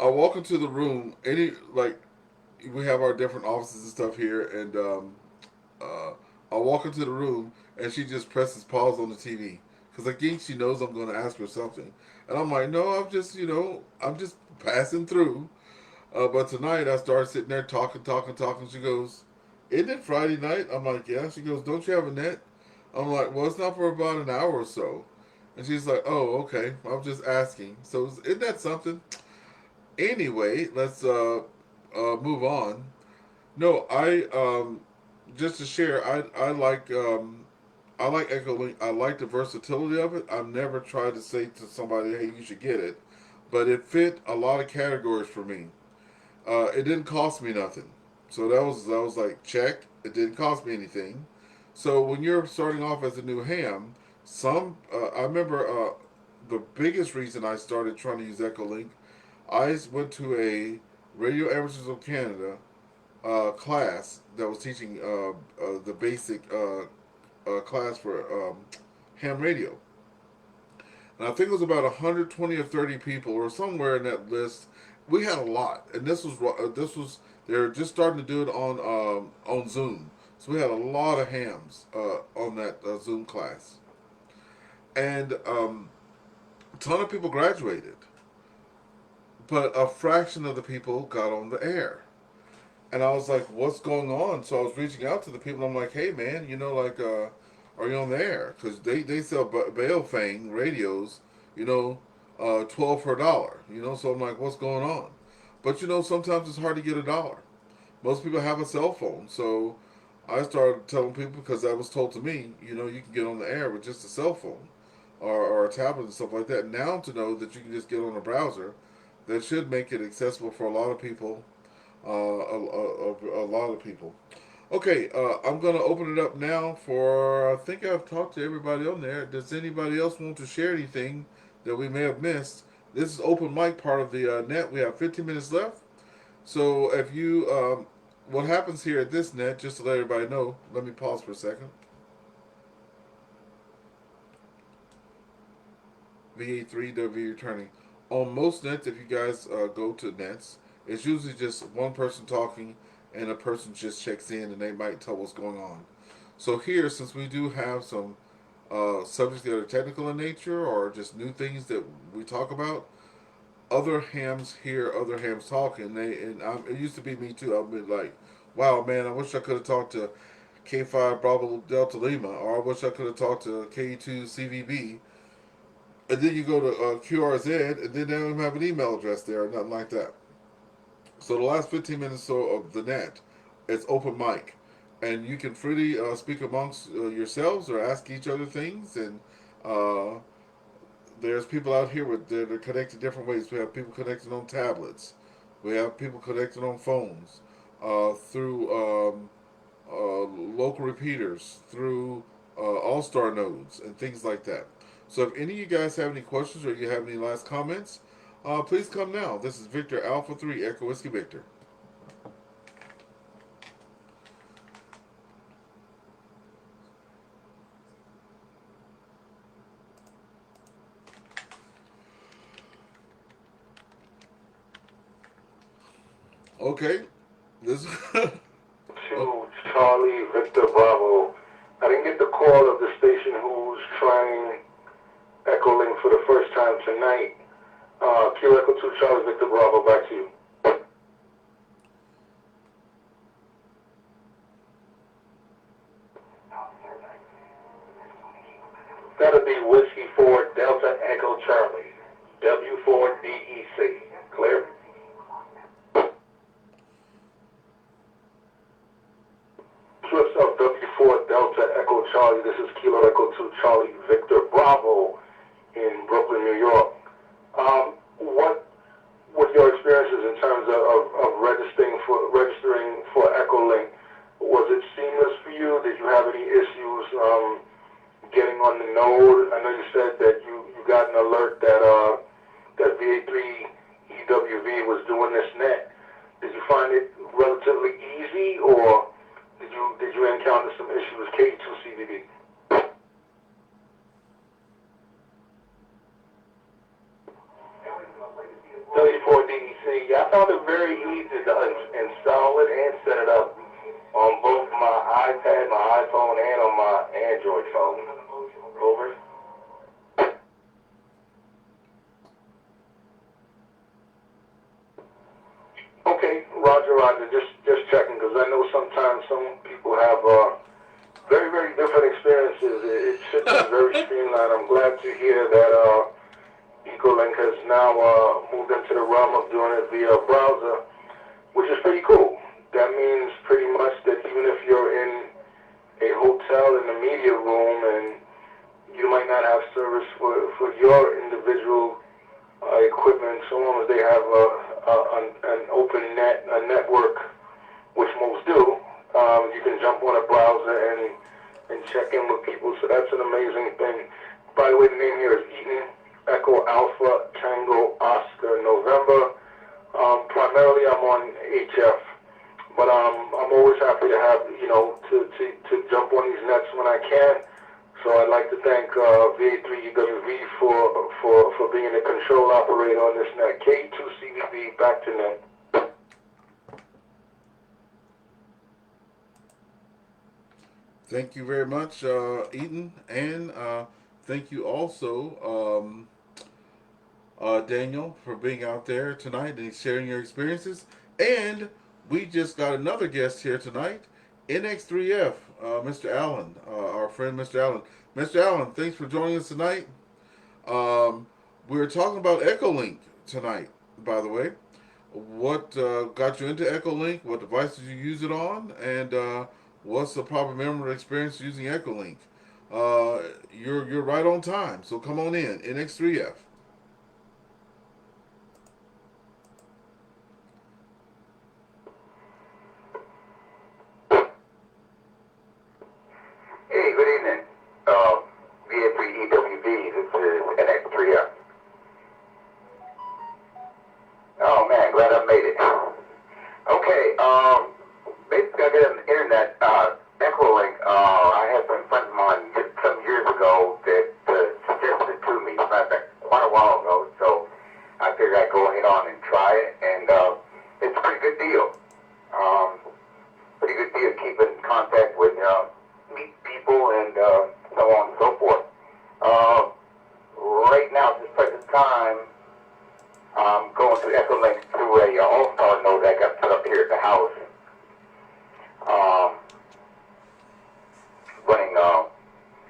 I walk into the room. We have our different offices and stuff here, and I walk into the room, and she just presses pause on the TV because I think she knows I'm going to ask her something. And I'm like, "No, I'm just passing through." But tonight I started sitting there talking. She goes, "Isn't it Friday night?" I'm like, "Yeah." She goes, "Don't you have a net?" I'm like, "Well, it's not for about an hour or so." And she's like, "Oh, okay. I'm just asking." So isn't that something? Anyway, let's move on. No, I just to share, I like I like EchoLink. I like the versatility of it. I've never tried to say to somebody, "Hey, you should get it," but it fit a lot of categories for me. It didn't cost me nothing, so that was like check. It didn't cost me anything. So when you're starting off as a new ham, I remember the biggest reason I started trying to use EchoLink. I went to a Radio Amateurs of Canada class that was teaching the basic class for ham radio, and I think it was about 120 or 30 people, or somewhere in that list. We had a lot, and this was they're just starting to do it on Zoom, so we had a lot of hams on that Zoom class, and a ton of people graduated, but a fraction of the people got on the air. And I was like, what's going on? So I was reaching out to the people. I'm like, hey, man, are you on the air? Because they sell Baofeng radios, 12 for $1. So I'm like, what's going on? But, sometimes it's hard to get $1. Most people have a cell phone. So I started telling people, because that was told to me, you can get on the air with just a cell phone or a tablet and stuff like that. Now to know that you can just get on a browser, that should make it accessible for a lot of people. A lot of people. Okay, I'm going to open it up now I think I've talked to everybody on there. Does anybody else want to share anything that we may have missed? This is open mic part of the net. We have 15 minutes left. So if you, what happens here at this net, just to let everybody know, let me pause for a second. VA3W returning. On most nets, if you guys go to nets, it's usually just one person talking and a person just checks in and they might tell what's going on. So here, since we do have some subjects that are technical in nature or just new things that we talk about, other hams hear other hams talking. It used to be me too. I've been like, wow, man, I wish I could have talked to K5 Bravo Delta Lima, or I wish I could have talked to K2CVB. And then you go to QRZ, and then they don't even have an email address there or nothing like that. So the last 15 minutes or so of the net, it's open mic, and you can freely speak amongst yourselves or ask each other things. And there's people out here that are connected different ways. We have people connected on tablets. We have people connected on phones, through local repeaters, through AllStar nodes, and things like that. So if any of you guys have any questions or you have any last comments, please come now. This is Victor Alpha 3 Echo Whiskey Victor. Okay. This To Charlie Victor Bravo. I didn't get the call of the station who's trying EchoLink for the first time tonight. Q Echo 2 Charlie Victor Bravo, back to you. That'll be Whiskey 4 Delta Echo Charlie. W4DEC. Clear? Swift of W4 Delta Echo Charlie. This is Kilo Echo 2 Charlie Victor Bravo in Brooklyn, New York. What your experiences in terms of registering for EchoLink? Was it seamless for you? Did you have any issues getting on the node? I know you said that you got an alert that that VA3 EWV was doing this net. Did you find it relatively easy, or did you encounter some issues with K2CVB? W4DEC, yeah, I found it very easy to install it and set it up on both my iPad, my iPhone, and on my Android phone. Over. Okay, Roger. Just checking, because I know sometimes some people have very, very different experiences. It should be very streamlined. I'm glad to hear that EchoLink has now moved into the realm of doing it via browser, which is pretty cool. That means pretty much that even if you're in a hotel in the media room, and you might not have service for your individual equipment, so long as they have an open a network, which most do. You can jump on a browser and check in with people, so that's an amazing thing. By the way, the name here is Eaton, Echo Alpha Tango Oscar November. Primarily I'm on HF, but I'm always happy to have, to jump on these nets when I can. So I'd like to thank VA3EWV for being the control operator on this net. K2CVV, back to net. Thank you very much, Eaton, and thank you also, Daniel, for being out there tonight and sharing your experiences. And we just got another guest here tonight, NX3F, Mr. Allen, our friend Mr. Allen. Mr. Allen, thanks for joining us tonight. We're talking about EchoLink tonight, by the way. What got you into EchoLink? What device did you use it on? And what's the proper memorable experience using EchoLink? You're right on time, so come on in, NX3F. Hey, good evening. VA3EWV, this is NX3F. Oh man, glad I made it. Okay, basically I got an internet, EchoLink. I had some friends of mine some years ago that suggested it to me, matter of fact, quite a while ago, so I figured I'd go ahead on and try it, and it's a pretty good deal. Pretty good deal, keeping in contact with meet people and so on and so forth. Right now, at this present time, I'm going to EchoLink through a AllStar Node that got put up here at the house.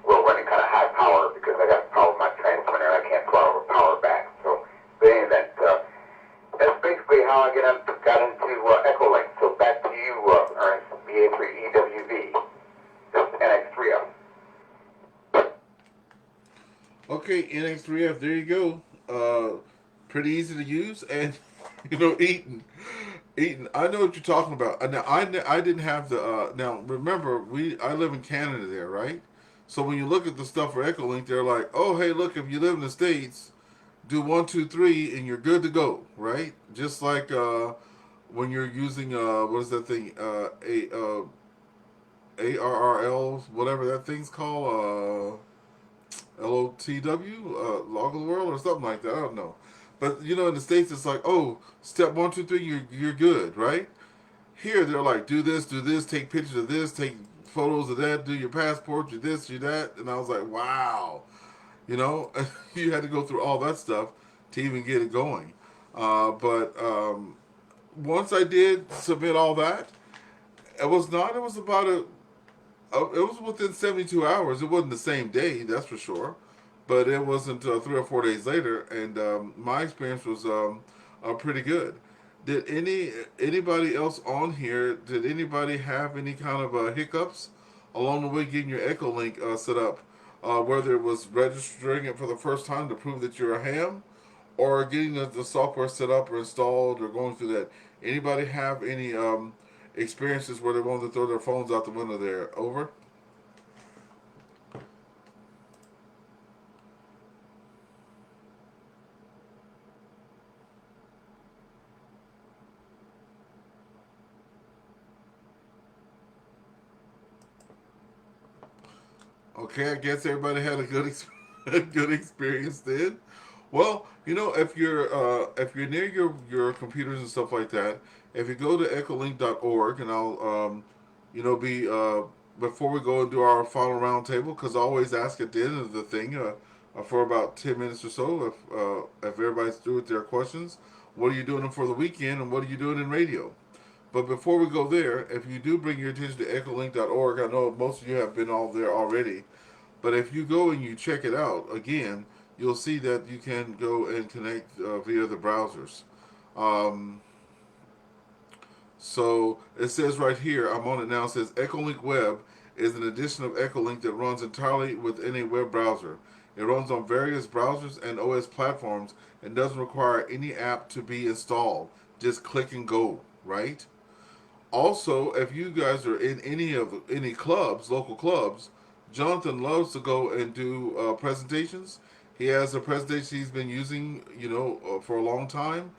Running kind of high power because I got power my transmitter and I can't power back. So, but anyway, that's basically how I got into EchoLink. So back to you, Ernest, BA3EWV. NX3F. Okay, NX3F, there you go. Pretty easy to use, and Eaton, I know what you're talking about. Now, I didn't have the. Now, remember, I live in Canada there, right? So when you look at the stuff for EchoLink, they're like, oh, hey, look, if you live in the States, do 1, 2, 3, and you're good to go, right? Just like when you're using what is that thing? ARRL, whatever that thing's called, LOTW, Log of the World, or something like that. I don't know. But in the States, it's like, oh, step 1, 2, 3, you're good, right? Here, they're like, do this, take pictures of this, take photos of that, do your passport, do this, do that, and I was like, wow, you had to go through all that stuff to even get it going. But once I did submit all that, it was about it was within 72 hours. It wasn't the same day, that's for sure. But it wasn't 3 or 4 days later, and my experience was pretty good. Did anybody else on here, did anybody have any kind of hiccups along the way getting your EchoLink set up? Whether it was registering it for the first time to prove that you're a ham, or getting the software set up or installed or going through that. Anybody have any experiences where they wanted to throw their phones out the window there? Over? Okay, I guess everybody had a good experience then. Well, if you're near your computers and stuff like that, if you go to echolink.org, and I'll be before we go and do our final round table, because I always ask at the end of the thing for about 10 minutes or so, if everybody's through with their questions, what are you doing for the weekend, and what are you doing in radio? But before we go there, if you do bring your attention to echolink.org, I know most of you have been all there already, but if you go and you check it out, again, you'll see that you can go and connect via the browsers. So it says right here, I'm on it now, it says EchoLink Web is an edition of EchoLink that runs entirely within a web browser. It runs on various browsers and OS platforms and doesn't require any app to be installed. Just click and go, right? Also, if you guys are in any clubs, local clubs, Jonathan loves to go and do presentations. He has a presentation he's been using, for a long time.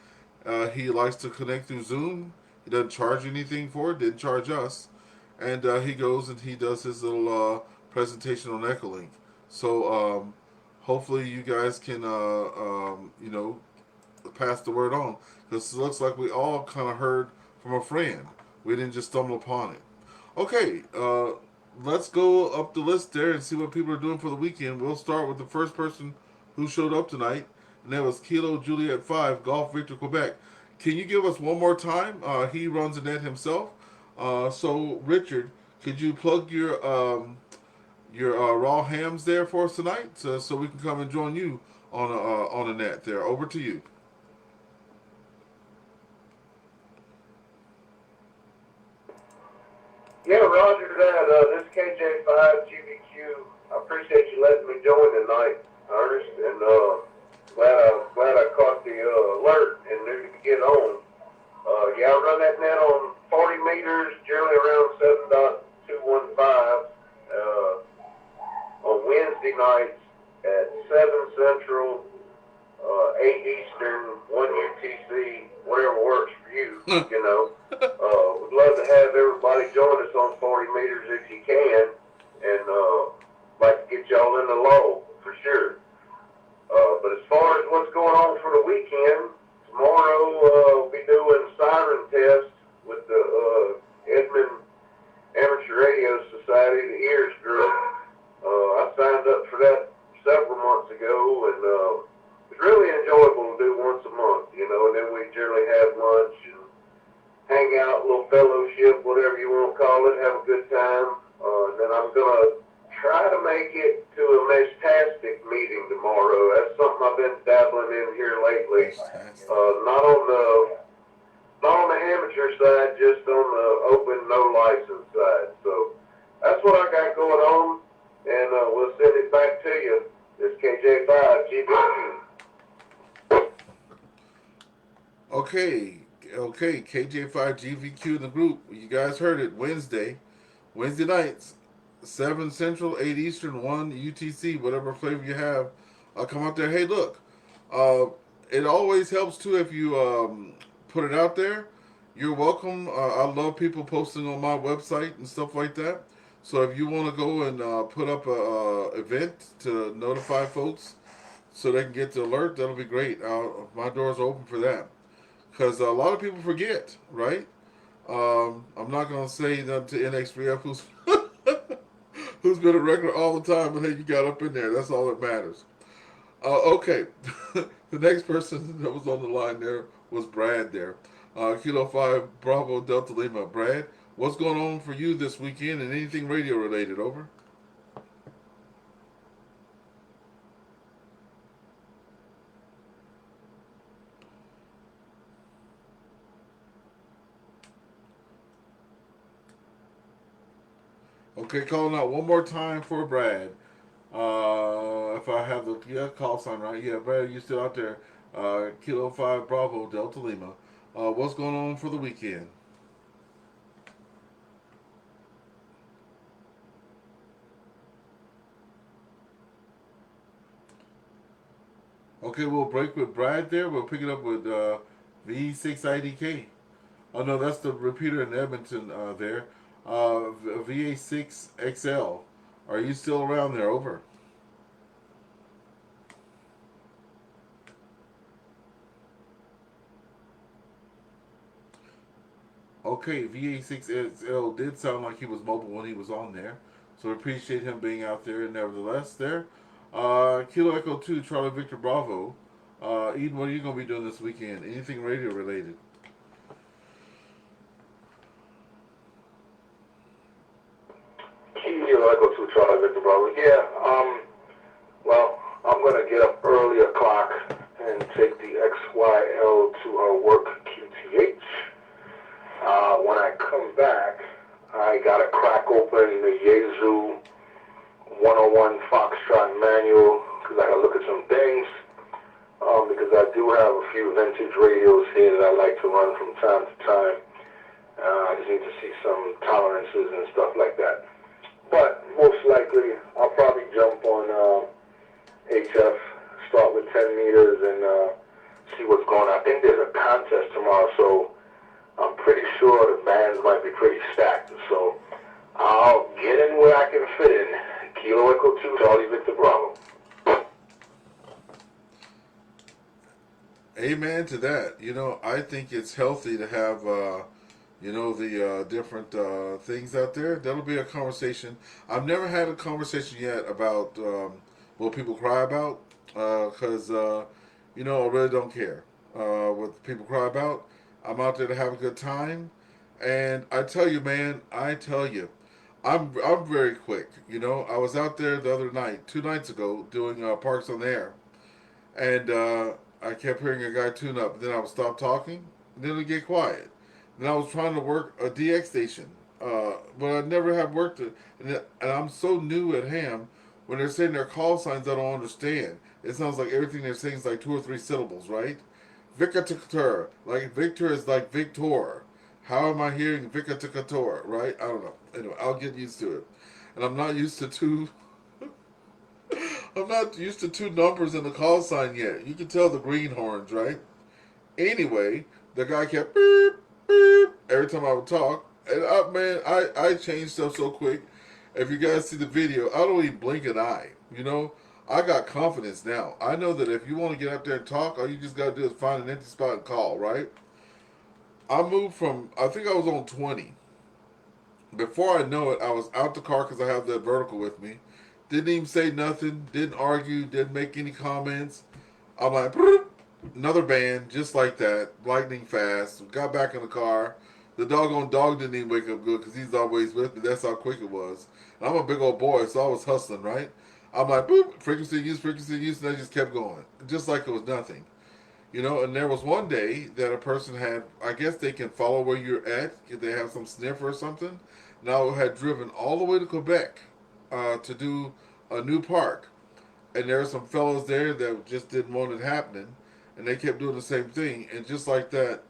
He likes to connect through Zoom. He doesn't charge anything for it. Didn't charge us, and he goes and he does his little presentation on EchoLink. So hopefully you guys can, pass the word on, because it looks like we all kind of heard from a friend. We didn't just stumble upon it. Okay, let's go up the list there and see what people are doing for the weekend. We'll start with the first person who showed up tonight, and that was Kilo Juliet 5, Golf Victor Quebec. Can you give us one more time? He runs the net himself. So, Richard, could you plug your raw hams there for us tonight, so we can come and join you on a net there? Over to you. Yeah, Roger that. This KJ5GVQ. I appreciate you letting me join tonight, Ernest, and glad I caught the alert and knew to get on. Yeah, I run that net on 40 meters, generally around 7.215 on Wednesday nights at 7 Central, 8 Eastern, 1 UTC, whatever works for you, We'd love to have everybody join us on 40 meters if you can, and like to get y'all in the law for sure. But as far as what's going on for the weekend, tomorrow we'll be doing siren tests with the Edmond Amateur Radio Society, the EARS group. I signed up for that several months ago, and it's really enjoyable to do once a month, and then we generally have lunch and hang out, a little fellowship, whatever you want to call it, have a good time. And then I'm going to try to make it to a Meshtastic meeting tomorrow. That's something I've been dabbling in here lately. Not on the amateur side, just on the open, no license side. So that's what I got going on, and we'll send it back to you. It's KJ5GVQ. Okay, KJ5GVQ in the group. You guys heard it. Wednesday nights, 7 Central, 8 Eastern, 1 UTC, whatever flavor you have. I'll come out there. Hey, look, it always helps too if you put it out there. You're welcome. I love people posting on my website and stuff like that. So if you want to go and put up a event to notify folks so they can get the alert, that'll be great. My doors are open for that. Because a lot of people forget, right? I'm not going to say that to NX3F who's been a regular all the time, but hey, you got up in there. That's all that matters. Okay. The next person that was on the line there was Brad there. Kilo 5 Bravo Delta Lima. Brad, what's going on for you this weekend and anything radio related? Over. Okay, calling out one more time for Brad. If I have the call sign right. Yeah, Brad, you still out there. Kilo 5 Bravo Delta Lima. What's going on for the weekend? Okay, we'll break with Brad there. We'll pick it up with V6IDK. Oh, no, that's the repeater in Edmonton there. VA6XL. Are you still around there? Over. Okay, VA6XL did sound like he was mobile when he was on there. So we appreciate him being out there nevertheless there. Kilo Echo 2, Charlie Victor Bravo. Eden, what are you going to be doing this weekend? Anything radio related? Kilo Echo 2, Charlie Victor Bravo. Yeah, well, I'm going to get up early o'clock and take the XYL to her work QTH. When I come back, I got to crack open the Yezu 101 Foxtrot manual because I gotta look at some things. Because I do have a few vintage radios here that I like to run from time to time. I just need to see some tolerances and stuff like that. But most likely, I'll probably jump on HF, start with 10 meters and see what's going on. I think there's a contest tomorrow, so I'm pretty sure the bands might be pretty stacked. So I'll get in where I can fit in. Kilo Echo 2, Charlie Victor Bravo. Amen to that. You know, I think it's healthy to have, you know, the different things out there. That'll be a conversation. I've never had a conversation yet about what people cry about, because, you know, I really don't care what people cry about. I'm out there to have a good time. And I tell you, man, I'm very quick. You know, I was out there the other night, 2 nights ago, doing Parks on the Air. And I kept hearing a guy tune up. Then I would stop talking. Then it would get quiet. Then I was trying to work a DX station. But I never have worked it. And I'm so new at ham. When they're saying their call signs, I don't understand. It sounds like everything they're saying is like 2 or 3 syllables, right? Victor. Like Victor is like Victor. How am I hearing Victor, right? I don't know. Anyway, I'll get used to it. And I'm not used to 2... I'm not used to 2 numbers in the call sign yet. You can tell the greenhorns, right? Anyway, the guy kept beep, beep every time I would talk. And I changed stuff so quick. If you guys see the video, I don't even blink an eye. You know, I got confidence now. I know that if you want to get up there and talk, all you just got to do is find an empty spot and call, right? I moved from, I think I was on 20. Before I know it, I was out the car because I have that vertical with me. Didn't even say nothing, didn't argue, didn't make any comments. I'm like, another band, just like that, lightning fast. Got back in the car. The doggone dog didn't even wake up good because he's always with me. That's how quick it was. And I'm a big old boy, so I was hustling, right? I'm like, boop, frequency use, and I just kept going. Just like it was nothing. You know, and there was one day that a person had, I guess they can follow where you're at, if they have some sniffer or something. Now I had driven all the way to Quebec to do a new park. And there were some fellows there that just didn't want it happening. And they kept doing the same thing. And just like that,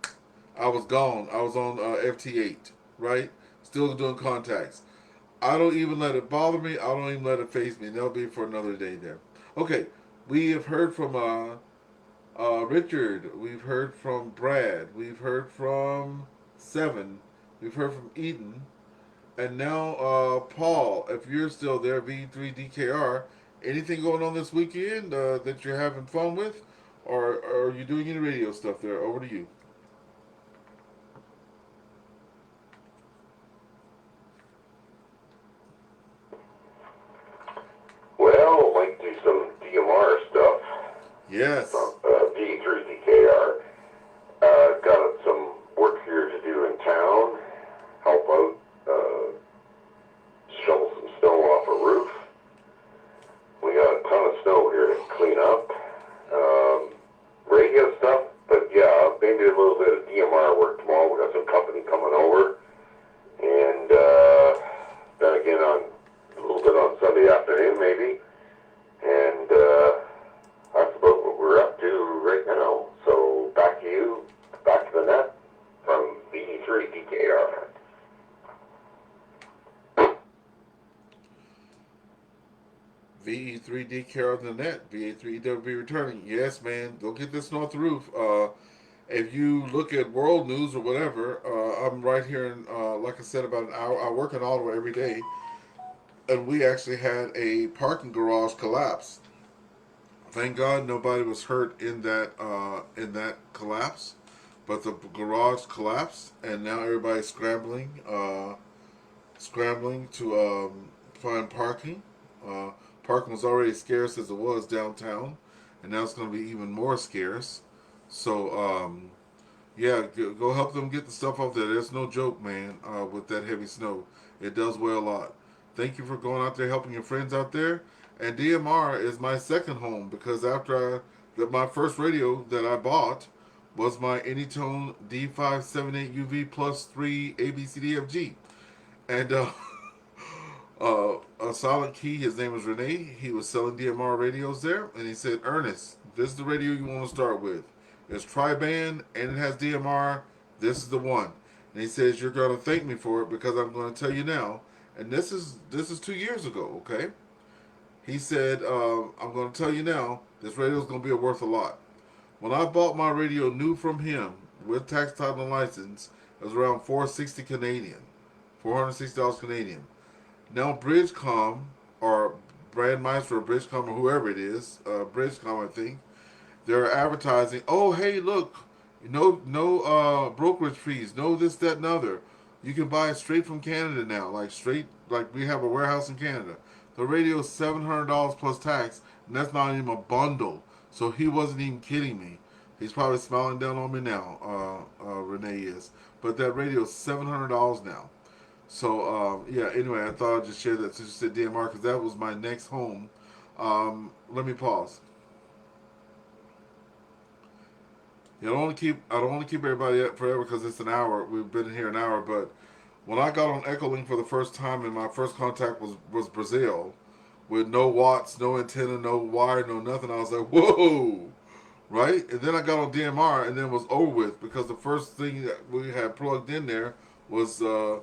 I was gone. I was on FT8, right? Still doing contacts. I don't even let it bother me. I don't even let it faze me. That'll be for another day there. Okay, we have heard from Richard. We've heard from Brad. We've heard from Sven. We've heard from Eaton. And now, Paul, if you're still there, V3DKR, anything going on this weekend that you're having fun with? Or are you doing any radio stuff there? Over to you. Well, like do some DMR stuff. Yes. V3DKR. Got some work here to do in town. Help out, shovel some snow off a roof. We got a ton of snow here to clean up. Radio stuff, but yeah, maybe a little bit of DMR work tomorrow. We got some company coming over. And then again on a little bit on Sunday afternoon maybe. And that's about what we're up to right now. So back to you, back to the net from V3DKR. VE3DKR on the net. VA3EWB returning. Yes, man. Go get this off the roof. If you look at world news or whatever, I'm right here in, like I said, about an hour. I work in Ottawa every day. And we actually had a parking garage collapse. Thank God nobody was hurt in that collapse. But the garage collapsed, and now everybody's scrambling to find parking. Parking was already scarce as it was downtown, and now it's going to be even more scarce. So, yeah, go help them get the stuff off there. There's no joke, man, with that heavy snow. It does weigh a lot. Thank you for going out there, helping your friends out there. And DMR is my second home, because after my first radio that I bought was my Anytone D578UV plus 3 ABCDFG. And a Silent Key. His name was Renee. He was selling DMR radios there, and he said, "Ernest, this is the radio you want to start with. It's tri-band and it has DMR. This is the one." And he says, "You're going to thank me for it because I'm going to tell you now." And this is 2 years ago. Okay. He said, "I'm going to tell you now. This radio is going to be worth a lot." When I bought my radio new from him with tax, title, and license, it was around $460 Canadian, $460 Canadian. Now Bridgecom or Brandmeister or Bridgecom or whoever it is, Bridgecom I think, they're advertising. Oh hey look, no brokerage fees, no this that and other. You can buy it straight from Canada now, like we have a warehouse in Canada. The radio is $700 plus tax, and that's not even a bundle. So he wasn't even kidding me. He's probably smiling down on me now. Renee is, but that radio is $700 now. So yeah. Anyway, I thought I'd just share that since you said DMR because that was my next home. Let me pause. I don't want to keep everybody up forever because it's an hour. We've been here an hour, but when I got on EchoLink for the first time, and my first contact was Brazil, with no watts, no antenna, no wire, no nothing. I was like, whoa, right? And then I got on DMR, and then it was over with because the first thing that we had plugged in there was the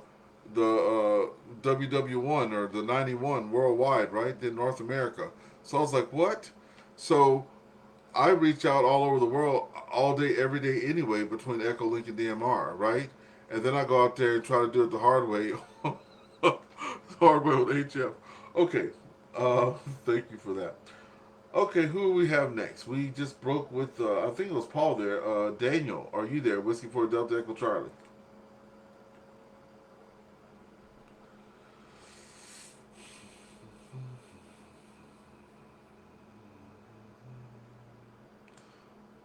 WW1 or the 91 worldwide, right? Then North America. So I was like, what? So I reach out all over the world all day, every day anyway, between EchoLink and DMR, right? And then I go out there and try to do it the hard way. The hard way with HF. Okay. Thank you for that. Okay, who do we have next? We just broke with, I think it was Paul there. Daniel, are you there? Whiskey for Delta Echo Charlie.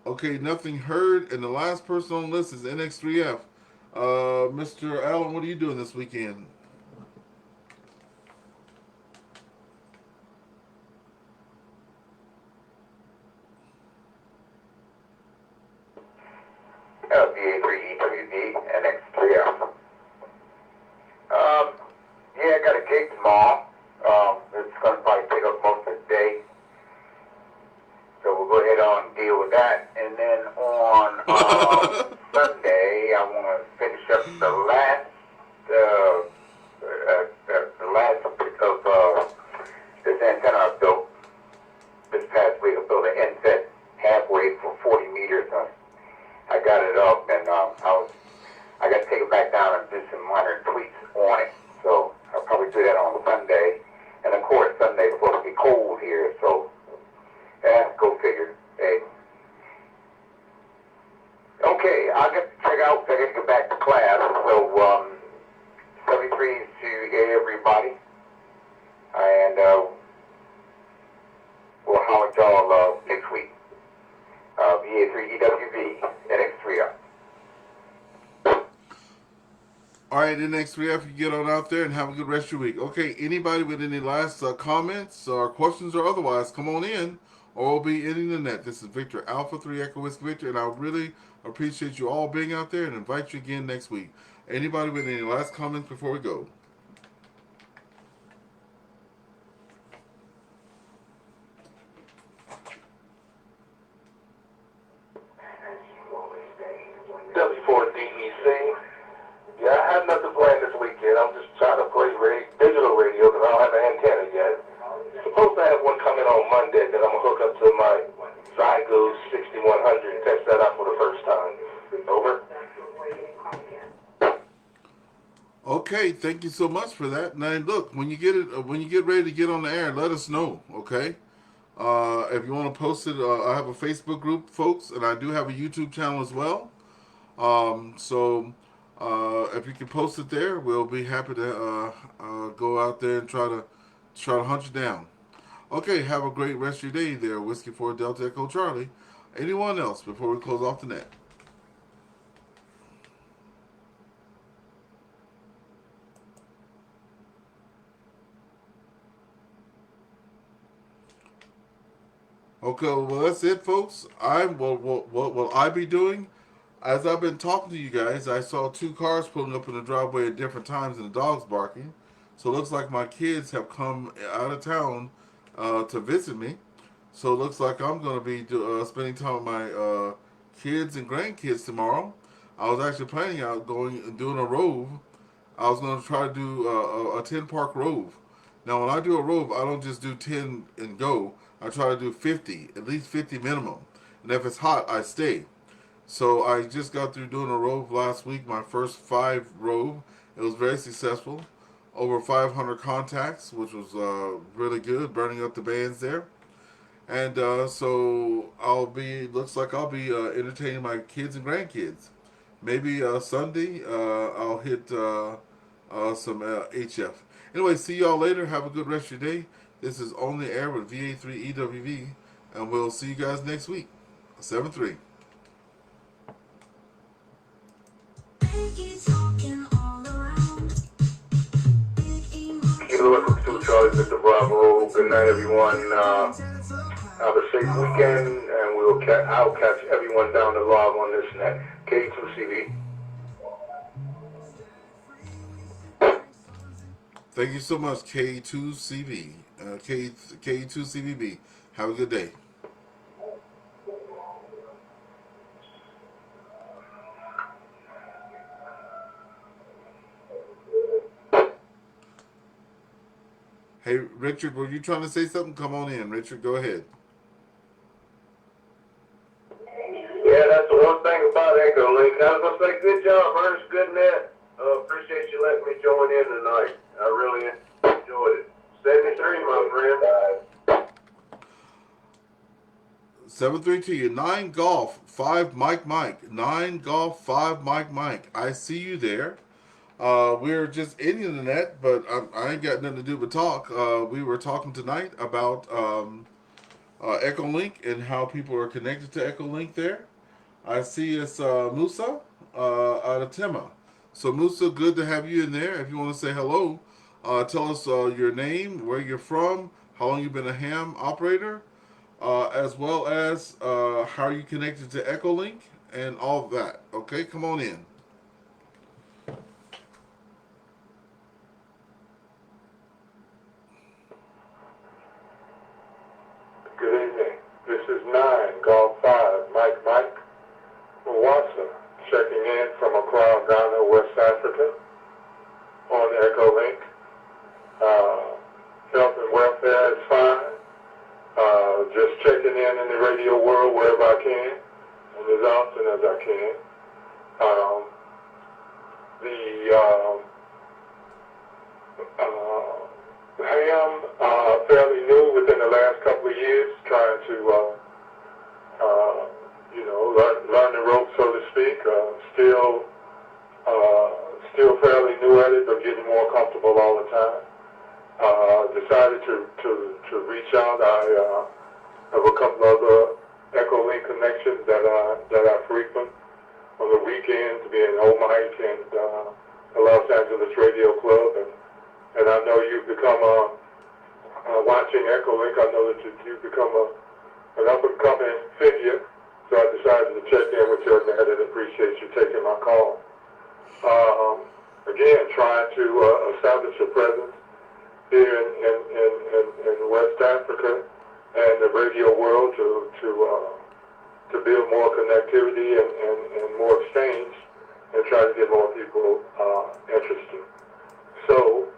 Okay, nothing heard, and the last person on the list is NX3F. Mr. Allen, what are you doing this weekend? BA3EWV NX3F. Yeah, I got a gig tomorrow. It's going to probably take up most of the day. So we'll go ahead on and deal with that. And then on Sunday, I want to finish up the last of this antenna I built this past week. I built an inset halfway for 40 meters. I got it up, and I got to take it back down and do some minor tweaks on it. So I'll probably do that on Sunday. And of course, Sunday's supposed to be cold here, so yeah, go figure. Hey. Okay, I'll get to check out. I got to get back to class. So 73 to everybody, and we'll holler at y'all next week. BA3EWV NX3F. All right, NX3F, you get on out there and have a good rest of your week. Okay, anybody with any last comments or questions or otherwise, come on in, or we'll be ending the net. This is Victor Alpha 3 Echo Whiskey Victor, and I really appreciate you all being out there and invite you again next week. Anybody with any last comments before we go? W4DEC. Yeah, I have nothing planned this weekend. I'm just trying to play digital radio because I don't have an antenna yet. Supposed to have one coming on Monday that I'm going to hook up to my Zygo 6100 and test that out for the first time. Over. Okay, thank you so much for that. Now look, when you get ready to get on the air, let us know, okay? If you want to post it, I have a Facebook group, folks, and I do have a YouTube channel as well. So if you can post it there, we'll be happy to go out there and try to hunt you down. Okay, have a great rest of your day there, Whiskey 4 Delta Echo Charlie. Anyone else before we close off the net? Okay, well that's it, folks. What will I be doing? As I've been talking to you guys, I saw two cars pulling up in the driveway at different times and the dogs barking. So it looks like my kids have come out of town to visit me. So it looks like I'm going to be spending time with my kids and grandkids tomorrow. I was actually planning out going and doing a rove. I was going to try to do a 10 park rove. Now, when I do a rove, I don't just do 10 and go. I try to do 50, at least 50 minimum. And if it's hot, I stay. So I just got through doing a rove last week, my first 5 rove. It was very successful. Over 500 contacts, which was really good, burning up the bands there. And so looks like I'll be entertaining my kids and grandkids. Maybe Sunday I'll hit some HF. Anyway, see y'all later. Have a good rest of your day. This is On the Air with VA3EWV, and we'll see you guys next week. 7-3. Kilo Echo 2, Charlie Victor Bravo. Good night, everyone. Have a safe weekend, and I'll catch everyone down the log on this net. K2CV. Thank you so much, K2CV. K2CVB. Have a good day. Hey, Richard, were you trying to say something? Come on in, Richard. Go ahead. Yeah, that's the one thing about EchoLink. I was going to say, good job, Ernest. Good net. Appreciate you letting me join in tonight. I really enjoyed it. 73, my friend. 7-3 to you. 9 golf, 5 Mike. 9 golf, 5 Mike. I see you there. We're just ending the net, but I ain't got nothing to do but talk. We were talking tonight about EchoLink and how people are connected to EchoLink there. I see it's Musa out of Tema. So Musa, good to have you in there. If you want to say hello, tell us your name, where you're from, how long you've been a ham operator, as well as how you connected to EchoLink and all of that. Okay, come on in. Good evening. This is 9, Golf 5, Mike. Muasa, checking in from Accra, Ghana, West Africa, on EchoLink. Health and welfare is fine. Just checking in the radio world wherever I can, and as often as I can. The ham, fairly new within the last couple of years, trying to, learn the ropes, so to speak. Still fairly new at it, but getting more comfortable all the time. Decided to reach out. I have a couple other EchoLink connections that I frequent on the weekends, being Mike and the Los Angeles Radio Club, and I know you've become watching EchoLink. I know that you've become an up-and-coming figure, so I decided to check in with you on that and appreciate you taking my call. Again, trying to establish a presence here in West Africa and the radio world to build more connectivity and more exchange and try to get more people interested. So,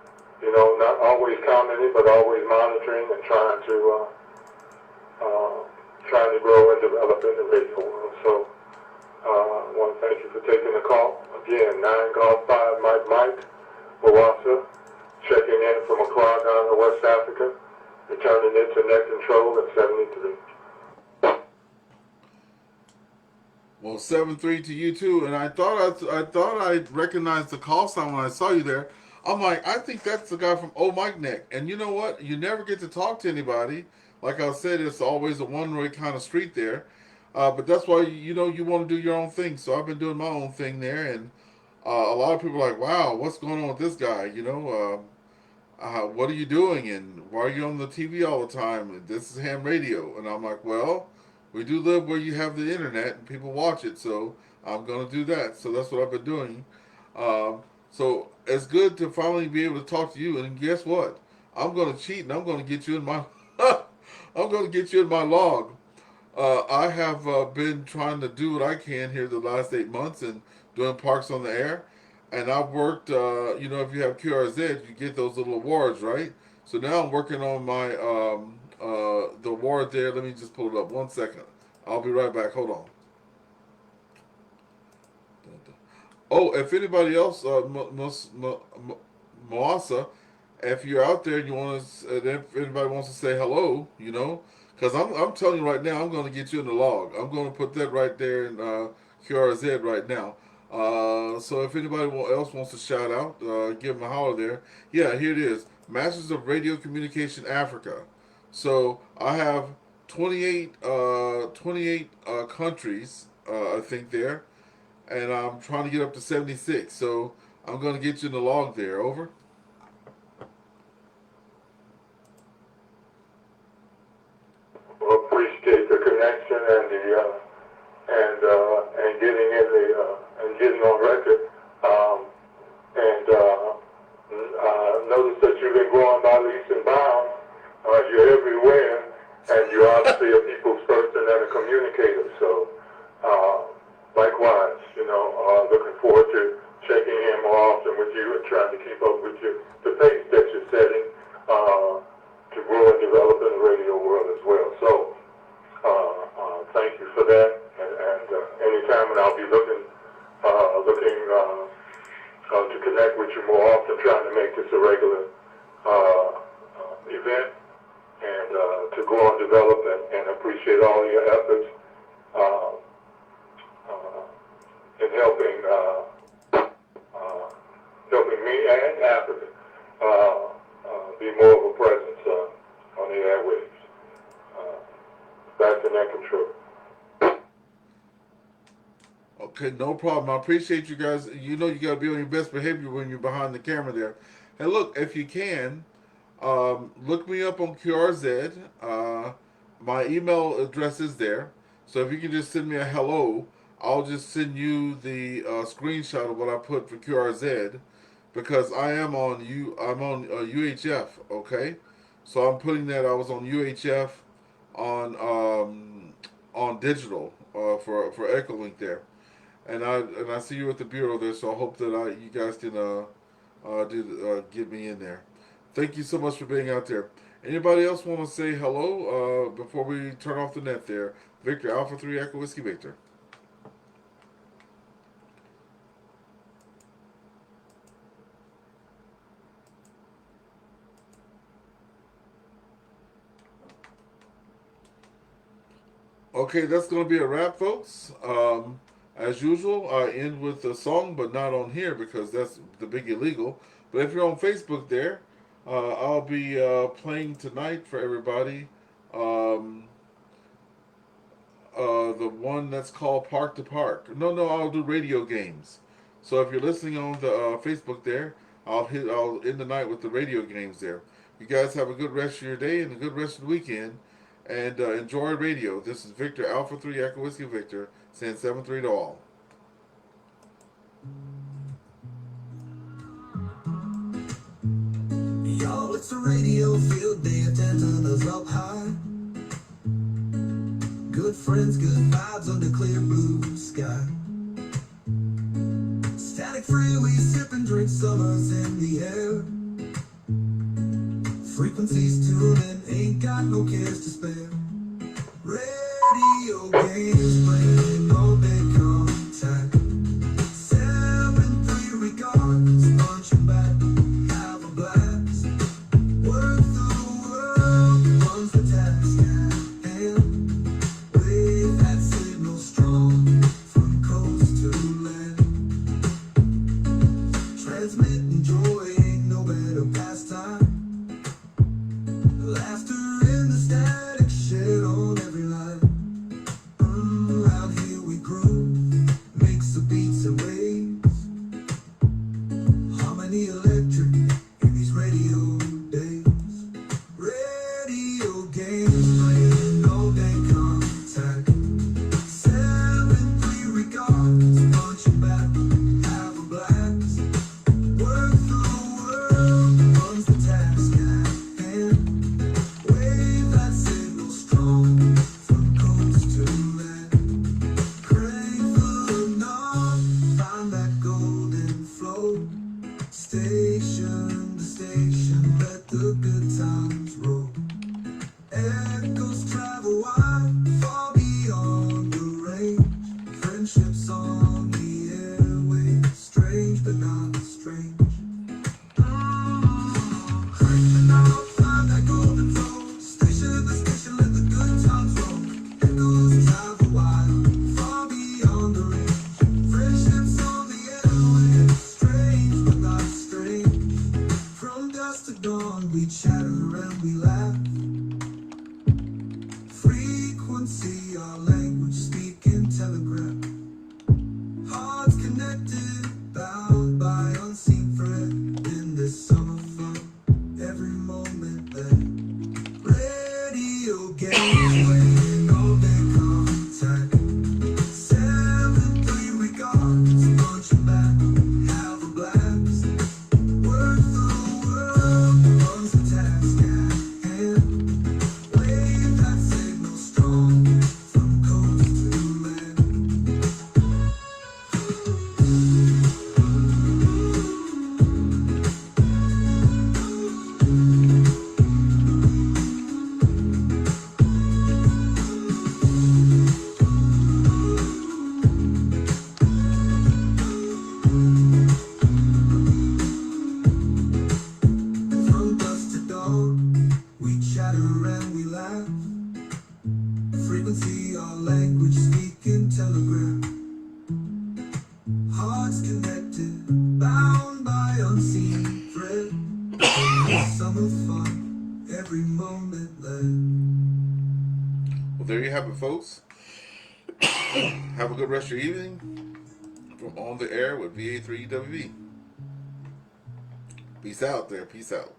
not always commenting, but always monitoring and trying to grow and develop in the radio world. So, I want to thank you for taking the call. Again, 9 Golf 5 Mike, Muasa, checking in from Accra, Ghana, West Africa, returning into net control at 73. Well, 7-3 to you too. And I thought I recognized the call sign when I saw you there. I'm like, I think that's the guy from Mike Neck. And you know what? You never get to talk to anybody. Like I said, it's always a one-way kind of street there. But that's why, you want to do your own thing. So I've been doing my own thing there. And a lot of people are like, wow, what's going on with this guy? What are you doing? And why are you on the TV all the time? This is ham radio. And I'm like, well, we do live where you have the internet and people watch it. So I'm going to do that. So that's what I've been doing. So it's good to finally be able to talk to you. And guess what? I'm going to cheat and I'm going to get you in my I'm going to get you in my log. I have been trying to do what I can here the last 8 months and doing Parks on the Air. And I've worked, if you have QRZ, you get those little awards, right? So now I'm working on my the award there. Let me just pull it up 1 second. I'll be right back. Hold on. Oh, if anybody else, Muasa, if you're out there and you want to, if anybody wants to say hello, because I'm telling you right now, I'm going to get you in the log. I'm going to put that right there in QRZ right now. So if anybody else wants to shout out, give them a holler there. Yeah, here it is. Masters of Radio Communication Africa. So I have 28 countries, I think there. And I'm trying to get up to 76. So I'm going to get you in the log there. Over. Well, appreciate the connection and the and getting in the and getting on record. Notice that you've been going by leaps and bounds. You're everywhere, and you're obviously a people's person and a communicator. So, likewise, looking forward to checking in more often with you and trying to keep up with the pace that you're setting to grow and develop in the radio world as well. So, thank you for that. And anytime, and I'll be looking to connect with you more often, trying to make this a regular event and to go on develop and appreciate all your efforts in helping me and Africa be more of a presence on the airwaves. Back to net control. Okay, no problem. I appreciate you guys. You got to be on your best behavior when you're behind the camera there. And look, if you can, look me up on QRZ. My email address is there. So if you can just send me a hello, I'll just send you the screenshot of what I put for QRZ, because I'm on UHF. Okay, so I'm putting that. I was on UHF on digital for EchoLink there. And I see you at the bureau there, so I hope that you guys can get me in there. Thank you so much for being out there. Anybody else want to say hello before we turn off the net there? Victor, Alpha 3 Echo Whiskey Victor. Okay, that's going to be a wrap, folks. As usual, I end with a song, but not on here because that's the big illegal. But if you're on Facebook there, I'll be playing tonight for everybody the one that's called Park to Park. No, I'll do radio games. So if you're listening on the Facebook there, I'll end the night with the radio games there. You guys have a good rest of your day and a good rest of the weekend. And enjoy radio. This is Victor, Alpha 3 Echo Whiskey Victor, saying 7-3 to all. Y'all, it's a radio field day, antennas up high. Good friends, good vibes under clear blue sky. Static freeway, sipping drinks, summer's in the air. Frequencies tuning, ain't got no cares to spare. Radio games playing all day contact. 7-3 regardless, punching back, have a blast. Work through the world, runs the task at hand. Wave that signal strong from coast to land. Transmitting joy, ain't no better pastime. Laughter in the static shed on every line. Out here we groove, mix the beats and waves. Harmony electric in these radio days. Radio games. wide, far beyond the range. Friendships on the airwaves, strange but not strange. Creeping out, find that golden zone. Station by station, let the good times roll. Echoes travel wide, far beyond the range. Friendships on the airwaves, strange but not strange. From dusk to dawn, we chatter and we laugh. Frequency, our language, speaking telegraph. Hearts connected, bound by unseen thread. In this summer fun, every moment led. Radio games, weighing all their contact. 7-3 we got, punch back, have a blast. Worth the world, runs the task at hand. Wave that signal strong, from coast to land. From dusk to dawn, we chatter and we laugh. Frequency, our language, speaking telegram. Hearts connected, bound by unseen thread. Summer fun, every moment led. Well, there you have it, folks. Have a good rest of your evening from On the Air with VA3EWV. Peace out there. Peace out.